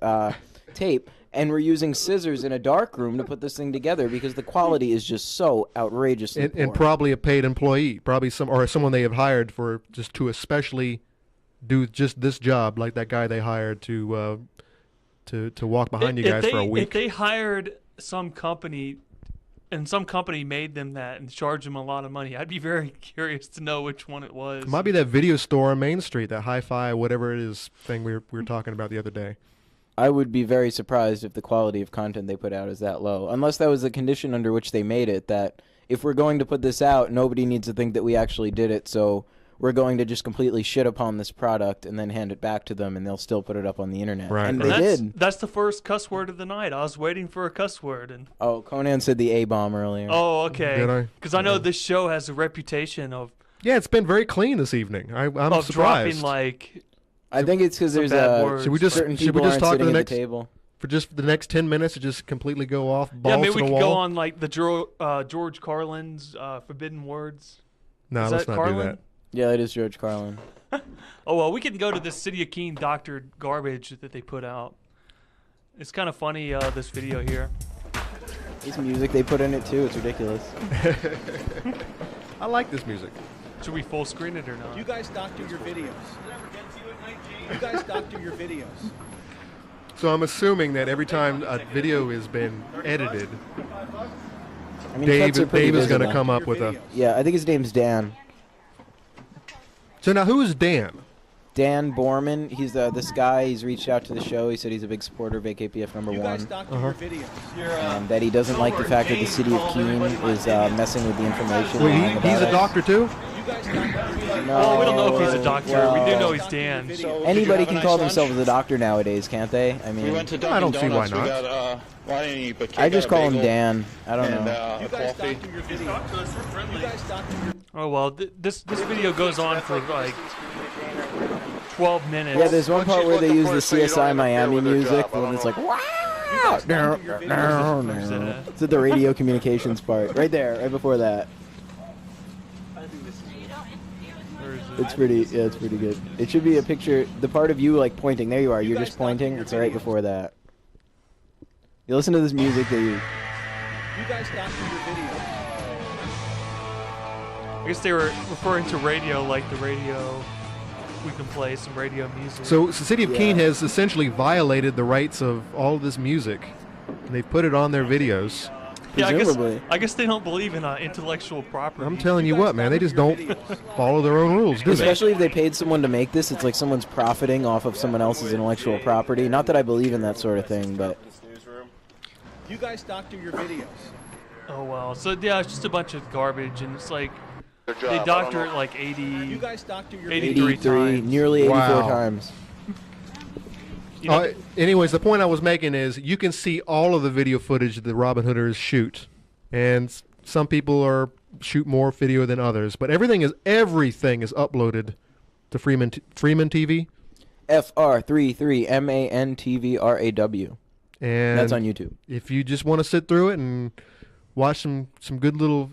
tape and were using scissors in a dark room to put this thing together, because the quality is just so outrageously poor. And probably a paid employee, probably someone they have hired for just to especially do just this job, like that guy they hired to walk behind you guys for a week. If they hired some company and some company made them that and charged them a lot of money. I'd be very curious to know which one it was. It might be that video store on Main Street, that hi-fi, whatever it is thing we were talking about the other day. I would be very surprised if the quality of content they put out is that low, unless that was the condition under which they made it, that if we're going to put this out, nobody needs to think that we actually did it, so we're going to just completely shit upon this product and then hand it back to them, and they'll still put it up on the internet. Right. And And they did. That's the first cuss word of the night. I was waiting for a cuss word. And Oh, Conan said the A-bomb earlier. oh, okay. Did I? Because I know this show has a reputation of Yeah, it's been very clean this evening. I'm dropping surprised. like I think it's because some there's bad words. Should we just certain should people we just aren't talk to sitting the at next the table. for just the next 10 minutes to just completely go off balls yeah, maybe to we the could wall? go on like the George Carlin's forbidden words. No, Is let's that not do Carlin? that. Yeah, it is George Carlin. Oh well, we can go to this City of Keene doctored garbage that they put out. It's kind of funny this video here. There's music they put in it too. It's ridiculous. I like this music. Should we full screen it or not? You guys doctor your videos. You guys doctor your videos. So I'm assuming that every time a video has been edited, I mean, Dave cuts are pretty is going to visible. come up with a. Yeah, I think his name's Dan. So now who is Dan? Dan Borman. He's this guy. He's reached out to the show. He said he's a big supporter of AKPF number You guys one. doctor your videos. That he doesn't like the fact that the city of Keene is messing with the information. Wait, lying he's about a it. doctor too? You guys doctor your videos. No, Well, we don't know if he's a doctor. well, we do know he's Dan. Anybody can call themselves a doctor nowadays, can't they? I We mean, went to I don't Dunkin' see why Donuts. We not. got, why didn't you eat? But I just got a call him bagel Dan. I don't and, know. You a guys coffee. doctor your videos. You guys doctor your Oh well, this video goes on for like 12 minutes. Yeah, there's one part where they use the so you don't CSI interfere Miami with their music, job. I when don't it's know. like, wow! No, Where's that at? It's at the radio communications part. Right there, right before that. Where is it? It's pretty good. It should be a picture, the part of you like pointing. There you are, you're just pointing. It's right before that. You listen to this music that you... You guys doctor your videos. I guess they were referring to radio, like the radio. We can play some radio music. So the city of Keene Yeah. has essentially violated the rights of all of this music. And they've put it on their videos. yeah, presumably. I guess they don't believe in intellectual property. I'm telling you what, man, they just don't follow their own rules, do they? Especially if they paid someone to make this, it's like someone's profiting off of someone else's intellectual property. Not that I believe in that sort of thing, but... You guys doctor your videos. Oh well, so yeah, it's just a bunch of garbage, and it's like they doctor it like 80. You guys doctor your 83 83, times. nearly 84 Wow. times. You know, Anyways, the point I was making is you can see all of the video footage that the Robin Hooders shoot. And some people shoot more video than others. But everything is uploaded to Freeman TV. FR33MANTVRAW. And That's on YouTube. if you just want to sit through it and watch some good little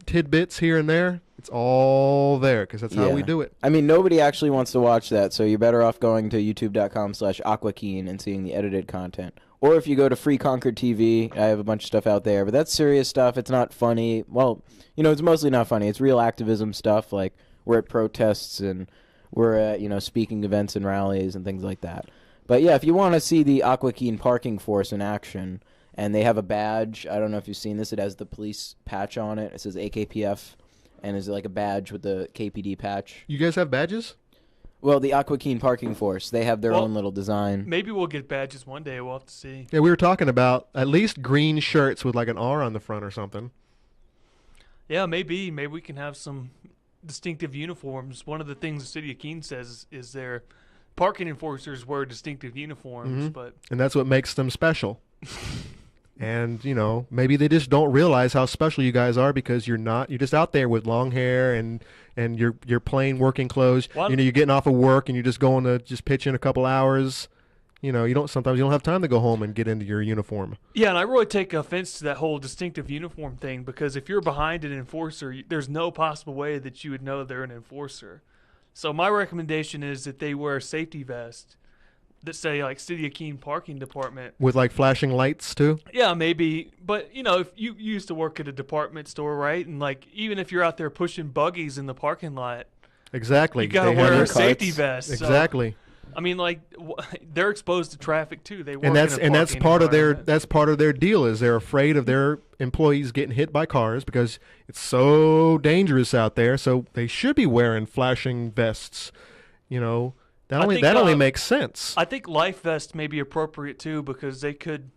tidbits here and there, it's all there because that's how we do it. I mean, nobody actually wants to watch that, so you're better off going to youtube.com/aquakeen and seeing the edited content. Or if you go to Free Concord TV, I have a bunch of stuff out there, but that's serious stuff. It's not funny. Well, it's mostly not funny. It's real activism stuff, like we're at protests and we're at, speaking events and rallies and things like that. But yeah, if you want to see the Aqua Keen parking force in action, and they have a badge, I don't know if you've seen this, it has the police patch on it. It says AKPF, and it's like a badge with the KPD patch. You guys have badges? Well, the Aqua Keen parking force, they have their Well, own little design. maybe we'll get badges one day. We'll have to see. Yeah, we were talking about at least green shirts with like an R on the front or something. Yeah, maybe we can have some distinctive uniforms. One of the things the city of Keene says is their parking enforcers wear distinctive uniforms, but And that's what makes them special. And, maybe they just don't realize how special you guys are because you're just out there with long hair and you're plain working clothes. Well, You're getting off of work and you're just going to just pitch in a couple hours. Sometimes you don't have time to go home and get into your uniform. yeah, and I really take offense to that whole distinctive uniform thing because if you're behind an enforcer, there's no possible way that you would know they're an enforcer. So my recommendation is that they wear a safety vest that say like City of Keene Parking Department. With like flashing lights too. Yeah, maybe. But, if you used to work at a department store, right? And like even if you're out there pushing buggies in the parking lot, Exactly. you got to They have wear their a safety carts. vest. So Exactly. I mean, like they're exposed to traffic too. They work And that's in a parking part of their environment. deal is they're afraid of their employees getting hit by cars because it's so dangerous out there. So they should be wearing flashing vests. You know, that only makes sense. I think life vests may be appropriate too because they could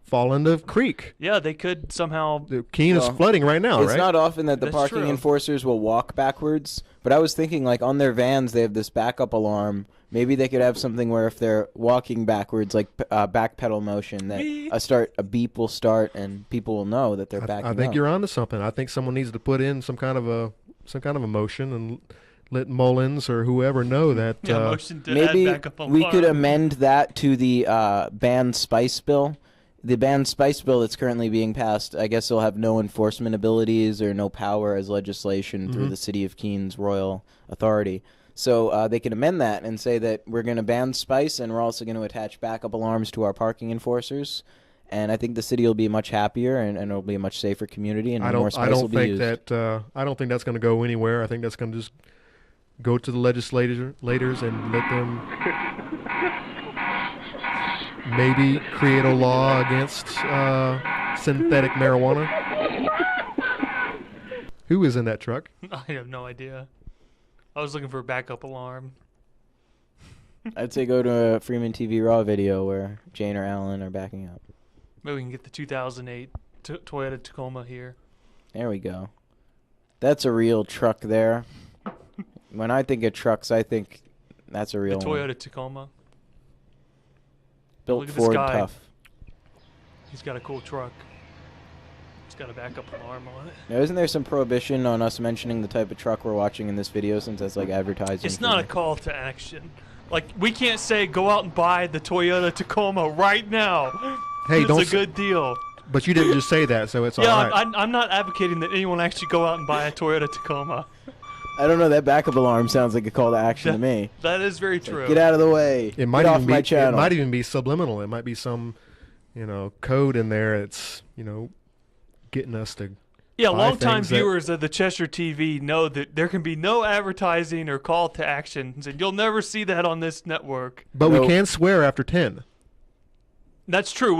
Fall into the creek. Yeah, they could somehow. The Keene is flooding right now, It's right? not often that the That's parking true. enforcers will walk backwards, but I was thinking like on their vans they have this backup alarm. Maybe they could have something where if they're walking backwards, like back pedal motion, that Beep. a beep will start and people will know that they're backing I think up. you're onto something. I think someone needs to put in some kind of a motion and let Mullins or whoever know that. Yeah, motion to Maybe add backup alarm. we could amend that to the banned spice bill. The banned spice bill that's currently being passed, I guess it'll have no enforcement abilities or no power as legislation through the City of Keene's royal authority. So they can amend that and say that we're going to ban spice and we're also going to attach backup alarms to our parking enforcers. And I think the city will be much happier and it'll be a much safer community and more spice will be used. I don't think that's going to go anywhere. I think that's going to just go to the legislators and let them maybe create a law against synthetic marijuana. Who is in that truck? I have no idea. I was looking for a backup alarm. I'd say go to a Freeman TV Raw video where Jane or Alan are backing up. Maybe we can get the 2008 Toyota Tacoma here. There we go. That's a real truck there. When I think of trucks, I think that's a real The one. Toyota Tacoma. Built Look at this Ford guy. tough. He's got a cool truck. It's got a backup alarm on it. Now, isn't there some prohibition on us mentioning the type of truck we're watching in this video since that's like advertising? It's for not a the- call to action. Like, we can't say go out and buy the Toyota Tacoma right now. Hey, it's don't a s- good deal. But you didn't just say that, so it's Yeah, all right. I'm not advocating that anyone actually go out and buy a Toyota Tacoma. I don't know. That backup alarm sounds like a call to action to me. That is very true. Get out of the way. It might Get even off be. my channel. It might even be subliminal. It might be some, code in there. It's getting us to. Yeah, buy longtime things that- viewers of the Cheshire TV know that there can be no advertising or call to actions, and you'll never see that on this network. But we No. can swear after 10. That's true.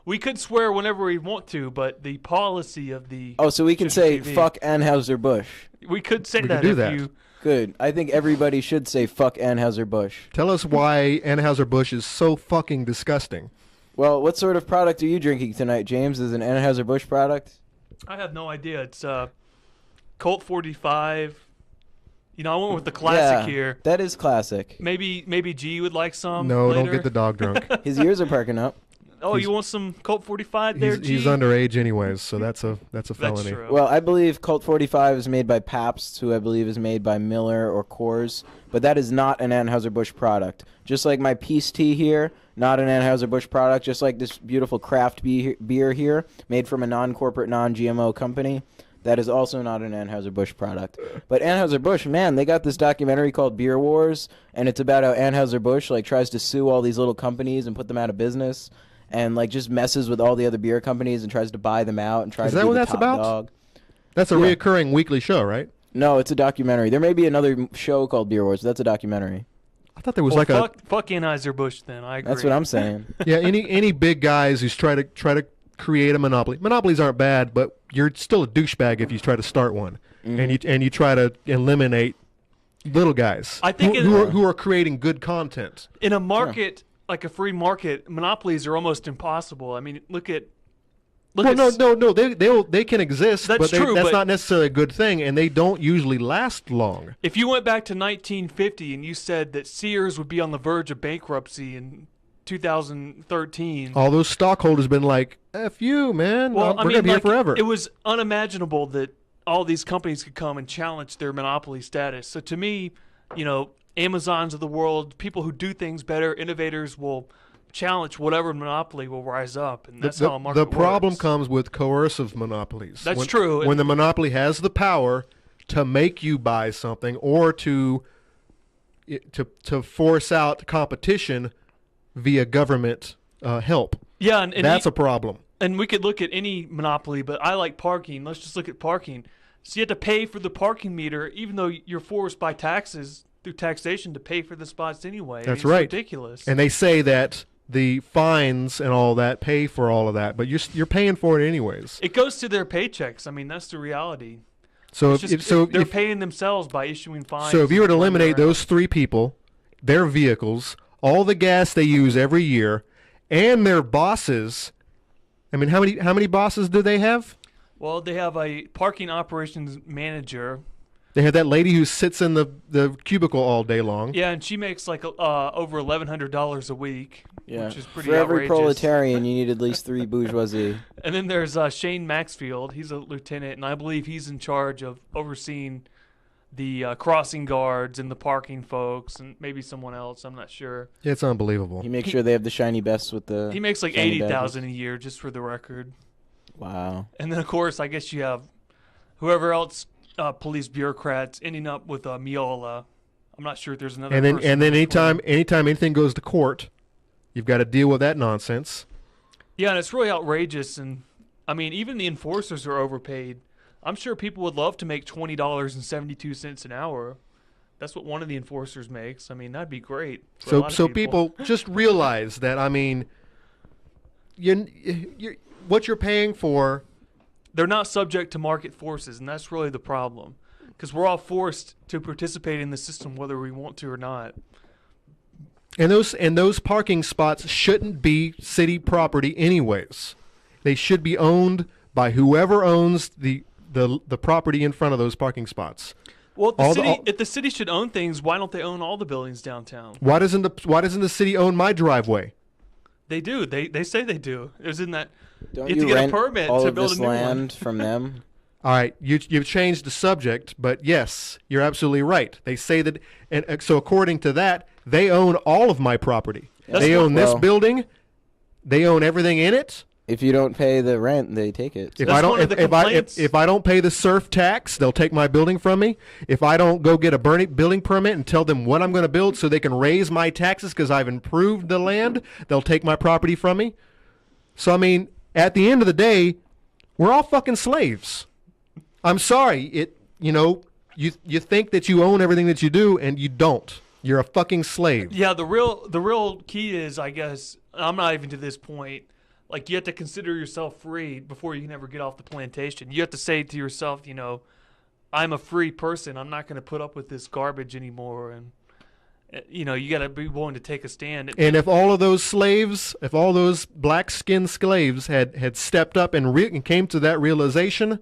We could swear whenever we want to, but the policy of the Oh, so we can Cheshire say TV fuck Anheuser-Busch. We could say We that could do if that. you. Good. I think everybody should say fuck Anheuser-Busch. Tell us why Anheuser-Busch is so fucking disgusting. Well, what sort of product are you drinking tonight, James? Is it an Anheuser-Busch product? I have no idea. It's Colt 45. I went with the classic Yeah, here. that is classic. Maybe G would like some. No, later. don't get the dog drunk. His ears are perking up. Oh, you want some Colt 45 there, G? He's underage anyways, so that's a felony. That's true. Well, I believe Colt 45 is made by Pabst, who I believe is made by Miller or Coors, but that is not an Anheuser-Busch product. Just like my Peace Tea here, not an Anheuser-Busch product, just like this beautiful craft beer here, made from a non-corporate, non-GMO company. That is also not an Anheuser-Busch product. But Anheuser-Busch, man, they got this documentary called Beer Wars, and it's about how Anheuser-Busch tries to sue all these little companies and put them out of business, and just messes with all the other beer companies and tries to buy them out and tries Is to that be what the that's top about? dog. That's a Yeah. reoccurring weekly show, right? No, it's a documentary. There may be another show called Beer Wars. That's a documentary. I thought there was Well, like fuck Anheuser-Busch then. I agree. That's what I'm saying. any big guys who's try to create a monopoly. Monopolies aren't bad, but you're still a douchebag if you try to start one, and you try to eliminate little guys. I think who are creating good content. In a market like a free market, monopolies are almost impossible. I mean, look at. No, they can exist, That's but true, that's but- not necessarily a good thing, and they don't usually last long. If you went back to 1950 and you said that Sears would be on the verge of bankruptcy in 2013. All those stockholders been like, "F you, man. Well, we're gonna be here forever." It was unimaginable that all these companies could come and challenge their monopoly status. So to me, Amazons of the world, people who do things better, innovators will challenge whatever monopoly will rise up, and that's how a market the problem works. comes with coercive monopolies. That's when, true. When the monopoly has the power to make you buy something or to force out competition via government help. Yeah, and That's a problem. And we could look at any monopoly, but I like parking. Let's just look at parking. So you have to pay for the parking meter, even though you're forced by taxes through taxation to pay for the spots anyway. That's It's right. ridiculous. And they say that the fines and all that pay for all of that, but you're paying for it anyways. It goes to their paychecks. I mean, that's the reality. So It's just, they're paying themselves by issuing fines. So if you were to and eliminate running around. those 3 people, their vehicles, all the gas they use every year, and their bosses, I mean, how many bosses do they have? Well, they have a parking operations manager. They have that lady who sits in the cubicle all day long. Yeah, and she makes like over $1,100 a week, Yeah. which is pretty For every outrageous. proletarian, you need at least 3 bourgeoisie. And then there's Shane Maxfield. He's a lieutenant, and I believe he's in charge of overseeing the crossing guards and the parking folks, and maybe someone else. I'm not sure. It's unbelievable. He makes sure they have the shiny vests with the. He makes like shiny $80,000 a badges. year, just for the record. Wow. And then of course, I guess you have whoever else, police bureaucrats ending up with Miola. I'm not sure if there's another. And then person in between. anytime anything goes to court, you've got to deal with that nonsense. Yeah, and it's really outrageous. And I mean, even the enforcers are overpaid. I'm sure people would love to make $20.72 an hour. That's what one of the enforcers makes. I mean, that'd be great. For a lot So of people people just realize that. I mean, you what you're paying for. they're not subject to market forces, and that's really the problem. Because we're all forced to participate in the system whether we want to or not. And those parking spots shouldn't be city property anyways. They should be owned by whoever owns the property in front of those parking spots. Well, if the city should own things, why don't they own all the buildings downtown? Why doesn't the city own my driveway? They do. They say they do. Isn't that Don't you have you to get rent a permit all to of build this a new land one? from them? All right, you've changed the subject, but yes, you're absolutely right. They say that, and so according to that, they own all of my property. They own this well- building. They own everything in it. If you don't pay the rent, they take it. If That's I don't, one of the if I complaints. if I don't pay the surf tax, they'll take my building from me. If I don't go get a building permit and tell them what I'm going to build, so they can raise my taxes because I've improved the land, they'll take my property from me. So I mean, at the end of the day, we're all fucking slaves. I'm sorry. You think that you own everything that you do, and you don't. You're a fucking slave. Yeah, the real key is, I guess, I'm not even to this point. Like, you have to consider yourself free before you can ever get off the plantation. You have to say to yourself, I'm a free person. I'm not going to put up with this garbage anymore. And you got to be willing to take a stand. And if all of those slaves, if all those black-skinned slaves had stepped up and came to that realization,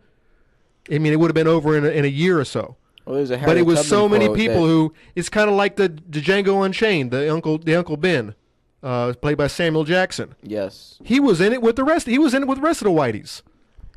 I mean, it would have been over in a year or so. Well, there's a But Harriet it was Tubman so many quote people that- who. It's kind of like the Django Unchained, the Uncle Ben, played by Samuel Jackson. Yes. He was in it with the rest. He was in it with the rest of the whiteys.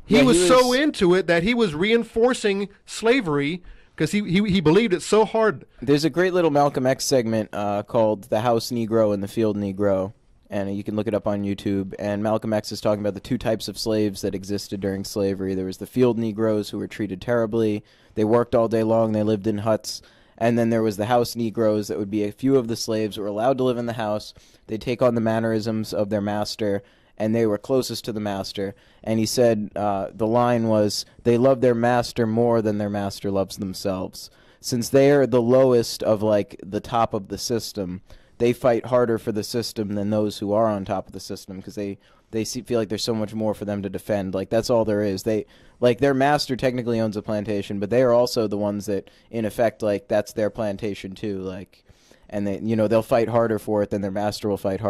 He Yeah, was so into it that he was reinforcing slavery because he believed it so hard. There's a great little Malcolm X segment called "The House Negro and the Field Negro," and you can look it up on YouTube. And Malcolm X is talking about the 2 types of slaves that existed during slavery. There was the field Negroes who were treated terribly. They worked all day long. They lived in huts. And then there was the house Negroes that would be a few of the slaves who were allowed to live in the house. They'd take on the mannerisms of their master, and they were closest to the master. And he said the line was, they love their master more than their master loves themselves. Since they are the lowest of, like, the top of the system, they fight harder for the system than those who are on top of the system because they feel like there's so much more for them to defend. Like, that's all there is. Their master technically owns a plantation, but they are also the ones that, in effect, like, that's their plantation too. Like, and they'll fight harder for it than their master will fight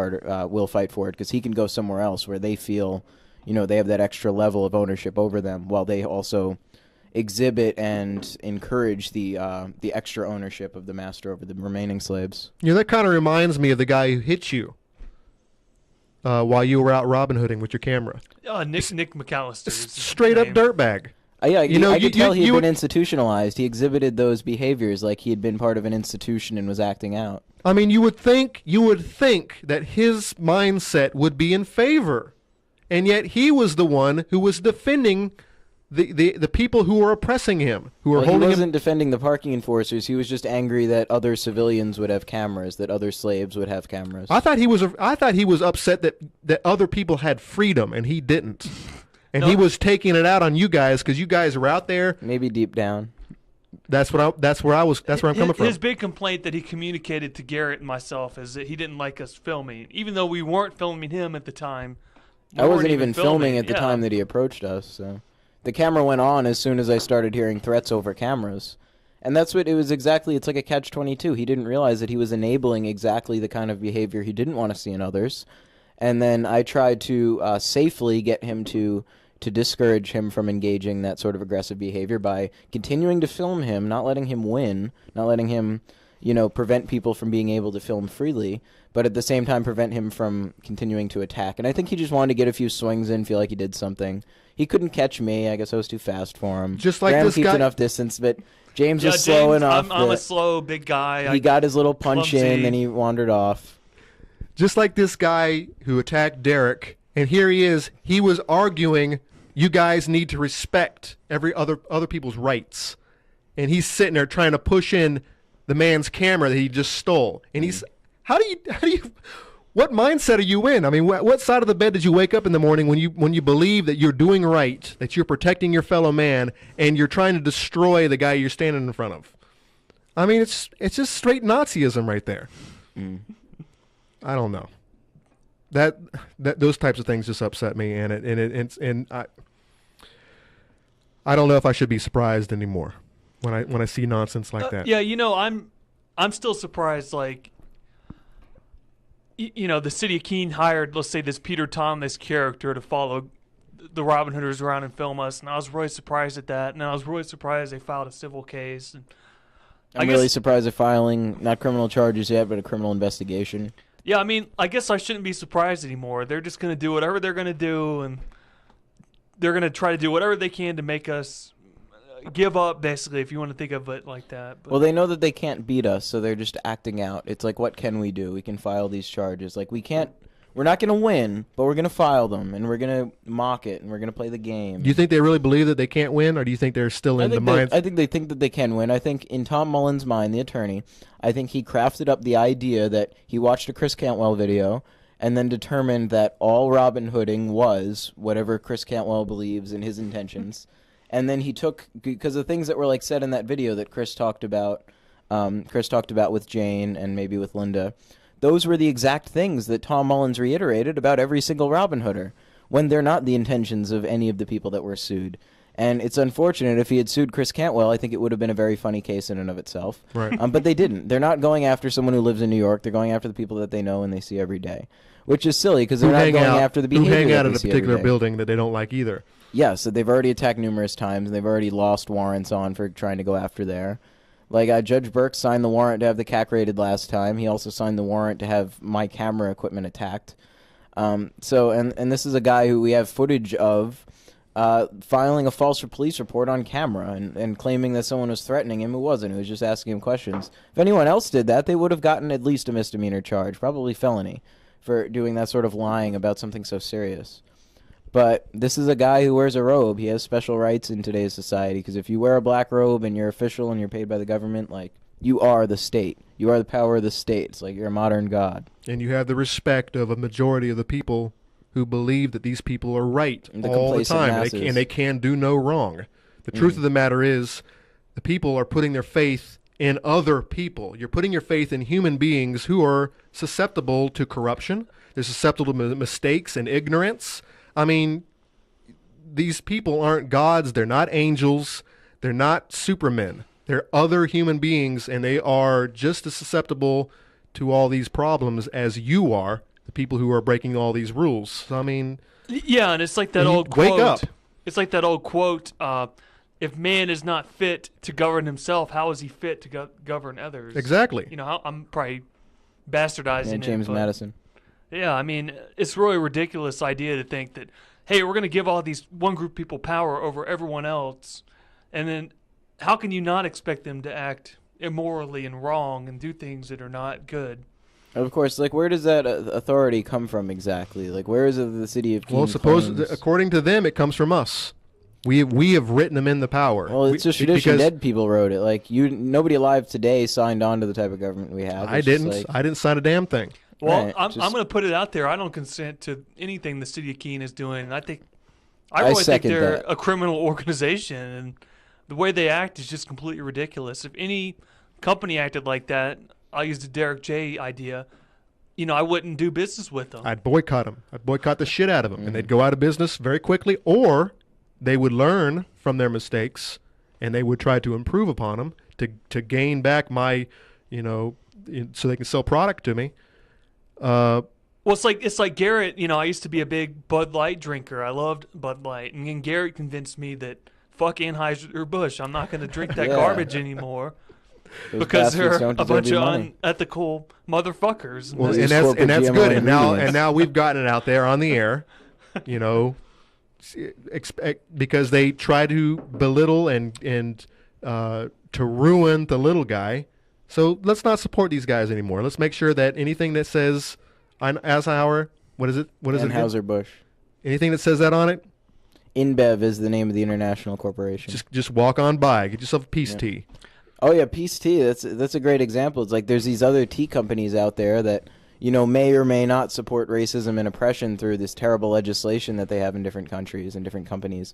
for it because he can go somewhere else where they feel, they have that extra level of ownership over them, while they also exhibit and encourage the extra ownership of the master over the remaining slaves. That kind of reminds me of the guy who hit you while you were out Robin Hooding with your camera. Nick McAllister. Straight up dirtbag. Yeah, I could tell he you had would- been institutionalized. He exhibited those behaviors like he had been part of an institution and was acting out. I mean, you would think that his mindset would be in favor, and yet he was the one who was defending the people who were oppressing him, who were Well, he holding wasn't him. defending the parking enforcers. He was just angry that other civilians would have cameras, that other slaves would have cameras. I thought he was upset that other people had freedom and he didn't, and he was taking it out on you guys because you guys were out there. Maybe deep down. That's where I'm coming from. His big complaint that he communicated to Garrett and myself is that he didn't like us filming, even though we weren't filming him at the time. I wasn't even filming at the time that he approached us. So the camera went on as soon as I started hearing threats over cameras. And that's what it was exactly. It's like a catch-22. He didn't realize that he was enabling exactly the kind of behavior he didn't want to see in others. And then I tried to safely get him to discourage him from engaging that sort of aggressive behavior by continuing to film him, not letting him win, not letting him, prevent people from being able to film freely, but at the same time prevent him from continuing to attack. And I think he just wanted to get a few swings in, feel like he did something. He couldn't catch me. I guess I was too fast for him. Just like Graham this keeps guy. enough distance, but James was slow enough. I'm a slow big guy. He got his little punch clumsy. in, then he wandered off. Just like this guy who attacked Derek, and here he is. He was arguing, you guys need to respect every other people's rights, and he's sitting there trying to push in the man's camera that he just stole. And he's, how do you, what mindset are you in? I mean, what side of the bed did you wake up in the morning when you believe that you're doing right, that you're protecting your fellow man, and you're trying to destroy the guy you're standing in front of? I mean, it's just straight Nazism right there. I don't know. That those types of things just upset me, and I don't know if I should be surprised anymore when I see nonsense like that. Yeah, I'm still surprised. Like, the city of Keene hired, let's say, this Peter Thomas character to follow the Robin Hooders around and film us, and I was really surprised at that. And I was really surprised they filed a civil case. And I'm really surprised they're filing not criminal charges yet, but a criminal investigation. Yeah, I mean, I guess I shouldn't be surprised anymore. They're just going to do whatever they're going to do, and they're going to try to do whatever they can to make us give up, basically, if you want to think of it like that. But well, they know that they can't beat us, so they're just acting out. It's like, what can we do? We can file these charges. Like, we're not going to win, but we're going to file them, and we're going to mock it, and we're going to play the game. Do you think they really believe that they can't win, or do you think they're still in the mind? I think they think that they can win. I think in Tom Mullen's mind, the attorney, I think he crafted up the idea that he watched a Chris Cantwell video and then determined that all Robin Hooding was whatever Chris Cantwell believes in his intentions. And then he took, because the things that were like said in that video that Chris talked about with Jane and maybe with Linda, those were the exact things that Tom Mullins reiterated about every single Robin Hooder, when they're not the intentions of any of the people that were sued. And it's unfortunate. If he had sued Chris Cantwell, I think it would have been a very funny case in and of itself. Right. But they didn't. They're not going after someone who lives in New York. They're going after the people that they know and they see every day, which is silly because they're not going after the behavior who hang out that in they a see particular every day. building that they don't like either. Yeah, so they've already attacked numerous times, and they've already lost warrants on for trying to go after there. Like, Judge Burke signed the warrant to have the CAC raided last time. He also signed the warrant to have my camera equipment attacked. And this is a guy who we have footage of filing a false police report on camera and claiming that someone was threatening him who wasn't, who was just asking him questions. If anyone else did that, they would have gotten at least a misdemeanor charge, probably felony, for doing that sort of lying about something so serious. But this is a guy who wears a robe. He has special rights in today's society, because if you wear a black robe and you're official and you're paid by the government, like, you are the state. You are the power of the state. It's like you're a modern god. And you have the respect of a majority of the people who believe that these people are right all the time, and they can do no wrong. The truth of the matter is, the people are putting their faith in other people. You're putting your faith in human beings who are susceptible to corruption. They're susceptible to mistakes and ignorance. I mean, these people aren't gods. They're not angels. They're not supermen. They're other human beings, and they are just as susceptible to all these problems as you are, the people who are breaking all these rules. So, I mean... Yeah, and it's like that old quote. Wake up. It's like that old quote, if man is not fit to govern himself, how is he fit to govern others? Exactly. I'm probably bastardizing it. James Madison. Yeah, I mean, it's really a ridiculous idea to think that, hey, we're going to give all these one group people power over everyone else, and then how can you not expect them to act immorally and wrong and do things that are not good? Of course, like, where does that authority come from exactly? Like, where is it the city of Keene Well, according to them, it comes from us. We have written them in the power. Well, it's just tradition. Dead people wrote it. Like, nobody alive today signed on to the type of government we have. I didn't sign a damn thing. Well, Right, I'm going to put it out there. I don't consent to anything the city of Keene is doing. And I really think they're a criminal organization. And the way they act is just completely ridiculous. If any company acted like that, I'll use the Derek J idea, I wouldn't do business with them. I'd boycott them. I'd boycott the shit out of them, and they'd go out of business very quickly, or they would learn from their mistakes, and they would try to improve upon them to gain back my, so they can sell product to me. Well, it's like Garrett. I used to be a big Bud Light drinker. I loved Bud Light, and then Garrett convinced me that fuck Anheuser-Busch. I'm not going to drink that garbage anymore because they're a bunch of unethical motherfuckers. Well, and that's good. And now we've gotten it out there on the air, because they try to belittle and to ruin the little guy. So let's not support these guys anymore. Let's make sure that anything that says Eisenhower, what is it? Anheuser-Busch. Anything that says that on it? InBev is the name of the international corporation. Just walk on by. Get yourself a peace tea. Oh yeah, peace tea. That's a great example. It's like there's these other tea companies out there that may or may not support racism and oppression through this terrible legislation that they have in different countries and different companies.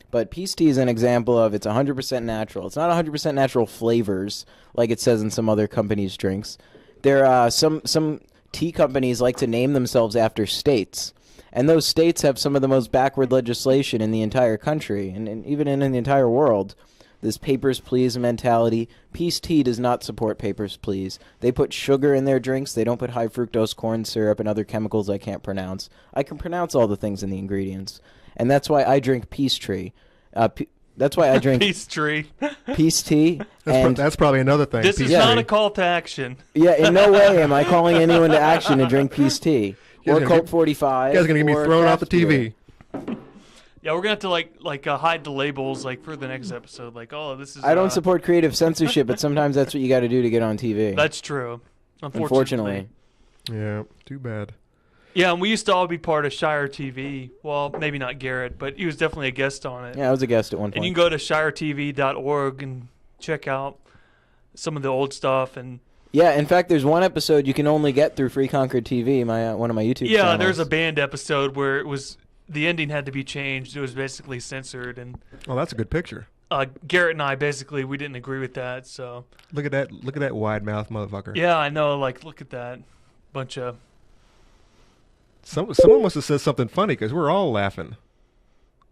But peace tea is an example of it's 100% natural. It's not 100% natural flavors like it says in some other companies' drinks. There are some tea companies like to name themselves after states. And those states have some of the most backward legislation in the entire country and even in the entire world. This papers, please mentality. Peace Tea does not support papers, please. They put sugar in their drinks. They don't put high fructose corn syrup and other chemicals I can't pronounce. I can pronounce all the things in the ingredients. And that's why I drink Peace Tree. That's why I drink Peace Tree. Peace Tea. That's probably another thing. This is not a call to action. Yeah, in no way am I calling anyone to action to drink Peace Tea. Or Colt 45. You guys are going to get me thrown off the TV. Yeah, we're going to have to hide the labels for the next episode. This is... I don't support creative censorship, but sometimes that's what you got to do to get on TV. That's true. Unfortunately. Yeah, too bad. Yeah, and we used to all be part of Shire TV. Well, maybe not Garrett, but he was definitely a guest on it. Yeah, I was a guest at one point. And you can go to shiretv.org and check out some of the old stuff. And yeah, in fact, there's one episode you can only get through Free Concord TV, one of my YouTube channels. Yeah, there's a banned episode where the ending had to be changed. It was basically censored. And that's a good picture. Garrett and I we didn't agree with that. So look at that wide mouth motherfucker. Yeah, I know. Look at that bunch of. Someone must have said something funny because we're all laughing.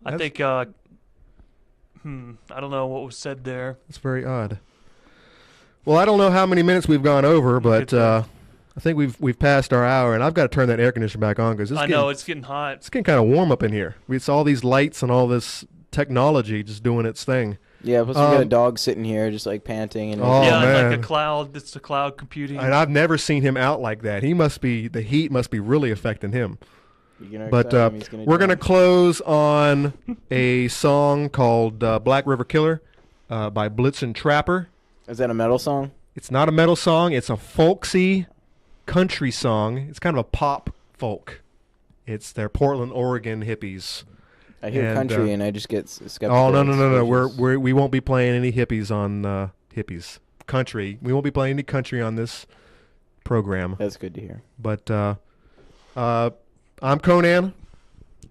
I think. I don't know what was said there. It's very odd. Well, I don't know how many minutes we've gone over, but I think we've passed our hour, and I've got to turn that air conditioner back on because it's getting hot. It's getting kind of warm up in here. It's all these lights and all this technology just doing its thing. Yeah, plus we got a dog sitting here just panting. And man. Like a cloud. It's the cloud computing. And I've never seen him out like that. The heat must be really affecting him. But we're going to close on a song called Black River Killer by Blitzen Trapper. Is that a metal song? It's not a metal song. It's a folksy country song. It's kind of a pop folk. It's their Portland, Oregon hippies. I hear country and I just get skeptical. Oh, no. We won't be playing any hippies on hippies. Country. We won't be playing any country on this program. That's good to hear. But I'm Conan.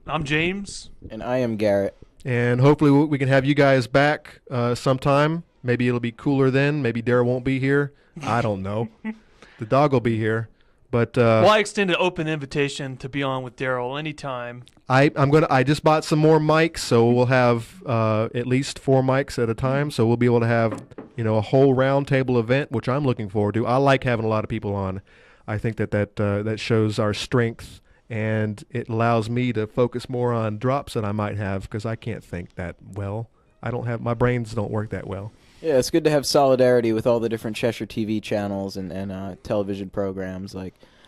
I'm James. And I am Garrett. And hopefully we can have you guys back sometime. Maybe it'll be cooler then. Maybe Dara won't be here. I don't know. The dog will be here. But I extend an open invitation to be on with Daryl anytime. I just bought some more mics, so we'll have at least 4 mics at a time. So we'll be able to have a whole round table event, which I'm looking forward to. I like having a lot of people on. I think that shows our strength, and it allows me to focus more on drops that I might have because I can't think that well. My brains don't work that well. Yeah, it's good to have solidarity with all the different Cheshire TV channels and television programs.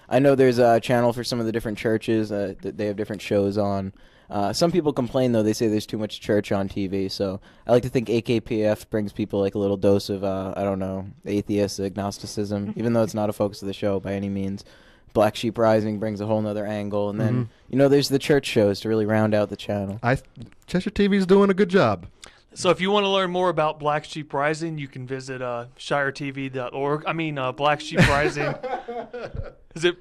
I know there's a channel for some of the different churches that they have different shows on. Some people complain, though. They say there's too much church on TV. So I like to think AKPF brings people a little dose of, atheist agnosticism, even though it's not a focus of the show by any means. Black Sheep Rising brings a whole nother angle. And then, there's the church shows to really round out the channel. Cheshire TV's doing a good job. So if you want to learn more about Black Sheep Rising, you can visit shiretv.org. Black Sheep Rising. Is it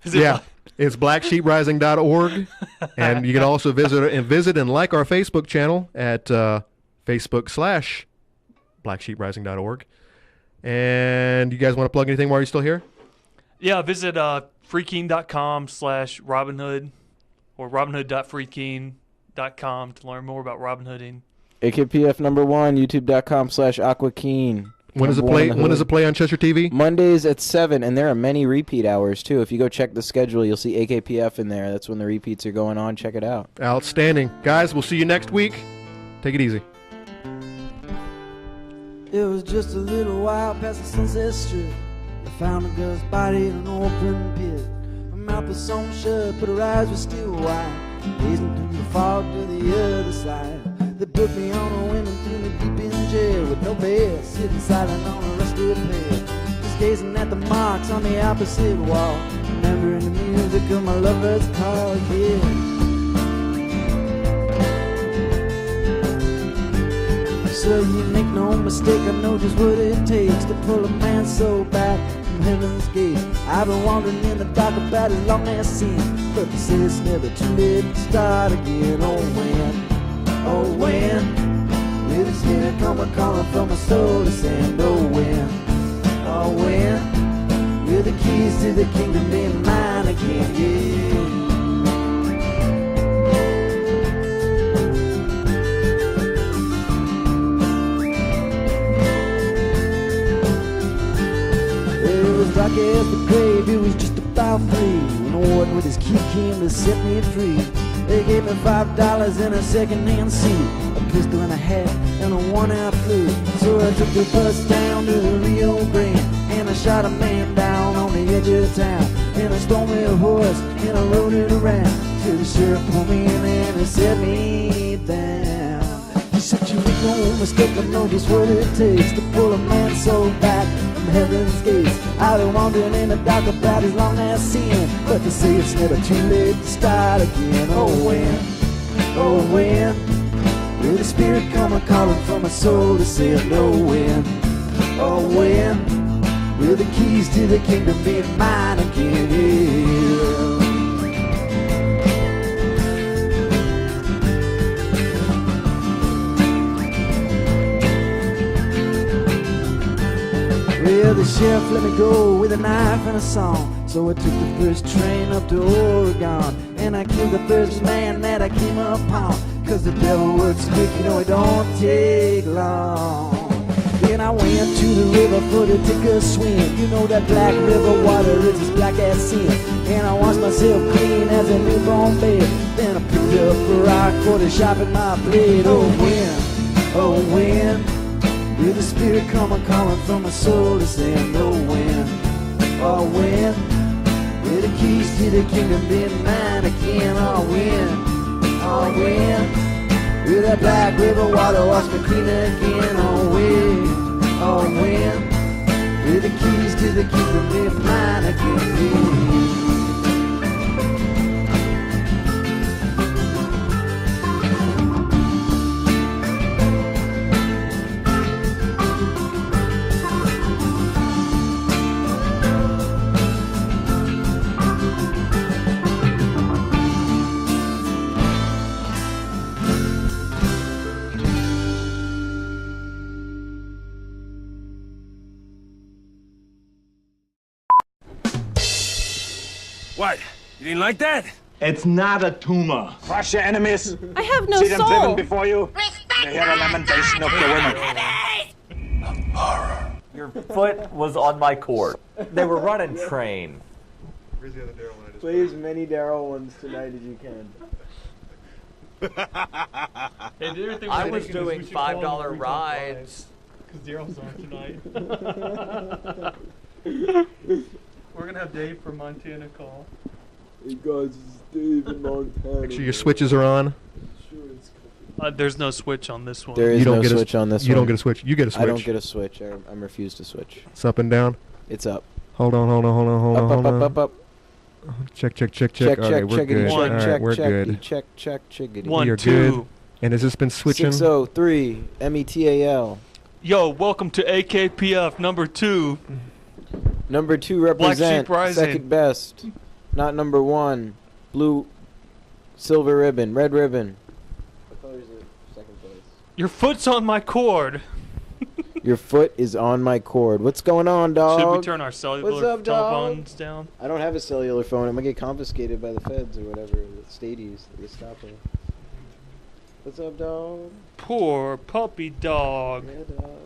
yeah, it's blacksheeprising.org. And you can also visit and like our Facebook channel at Facebook/blacksheeprising.org. And you guys want to plug anything while you're still here? Yeah, visit freekeen.com/Robinhood or robinhood.freekeen.com to learn more about Robinhooding. AKPF #1, youtube.com/AquaKeen. When does it play? When does it play on Cheshire TV? Mondays at 7, and there are many repeat hours too. If you go check the schedule, you'll see AKPF in there. That's when the repeats are going on. Check it out. Outstanding. Guys, we'll see you next week. Take it easy. It was just a little while past the Sunset Strip. I found a girl's body in an open pit. Her mouth was sewn shut, but her eyes were still wide, gazing through the fog to the other side. They put me on a window, threw me deep in jail with no bed, sitting silent on a rusty bed, just gazing at the marks on the opposite wall, remembering the music of my lover's car. Yeah. So you make no mistake, I know just what it takes to pull a man so back from heaven's gate. I've been wandering in the dark about as long as sin, but they say it's never too late to start again. Oh when will the spirit come a calling from my soul to send? Oh when will the keys to the kingdom be mine again? Yeah. Dark as the grave, it was just about 3 when a warden with his key came to set me free. They gave me $5 and a second-hand suit, a pistol and a hat and a worn-out flute. So I took the bus down to the Rio Grande, and I shot a man down on the edge of town. And I stole me a horse and I rode it around till the sheriff pulled me in and he set me down. He said, you make no mistake, I know just what it takes to pull a man so back from heaven's gates. I've been wandering in the dark about as long as sin, but they say it's never too late to start again. Oh when will the spirit come a calling from my soul to say no? When will the keys to the kingdom be mine again? Yeah. Well, the sheriff let me go with a knife and a song, so I took the first train up to Oregon, and I killed the first man that I came upon, 'cause the devil works quick, you know it don't take long. Then I went to the river for to take a swim. You know that black river water is as black as sin, and I washed myself clean as a newborn babe. Then I picked up a rock for to sharpen my blade. Oh when will the spirit come a calling from my soul to say no? When will the keys to the kingdom be mine again? Oh when will that black river water wash me clean again? Oh when will the keys to the kingdom be mine again? What? You didn't like that? It's not a tumor. Crush your enemies. I have no See them driven soul. before you. You hear the lamentation of the women. Your foot was on my court. They were running train. Where's the other Daryl one? Play as many Daryl ones tonight as you can. Hey, the other thing I we're was thinking is doing we should call them $5 the rides. Because Daryl's on tonight. We're going to have Dave from Montana call. Hey guys, this is Dave in Montana. Make sure your switches are on. There's no switch on this one. There is You don't no get a- switch on this You one. don't get a switch. You get a switch. I don't get a switch. I'm refused to switch. It's up and down. It's up. Hold on. Up, up, up, up. Check. Check, All check, right, we're checkity, good. check, All right, check, we're checkity, good. check, chickity. One, You're two. good. And has this been switching? 603 METAL. Yo, welcome to AKPF number 2. Number 2 represent Sheep Rising. second best. Not number 1. Blue, silver ribbon, red ribbon. What color is it? Second place. Your foot's on my cord. Your foot is on my cord. What's going on, dog? Should we turn our cellular What's up, dog? telephones down? I don't have a cellular phone. It might get confiscated by the feds or whatever. The Stadies, the Gestapo. What's up, dog? Poor puppy dog. Yeah, dog.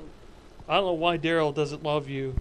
I don't know why Daryl doesn't love you.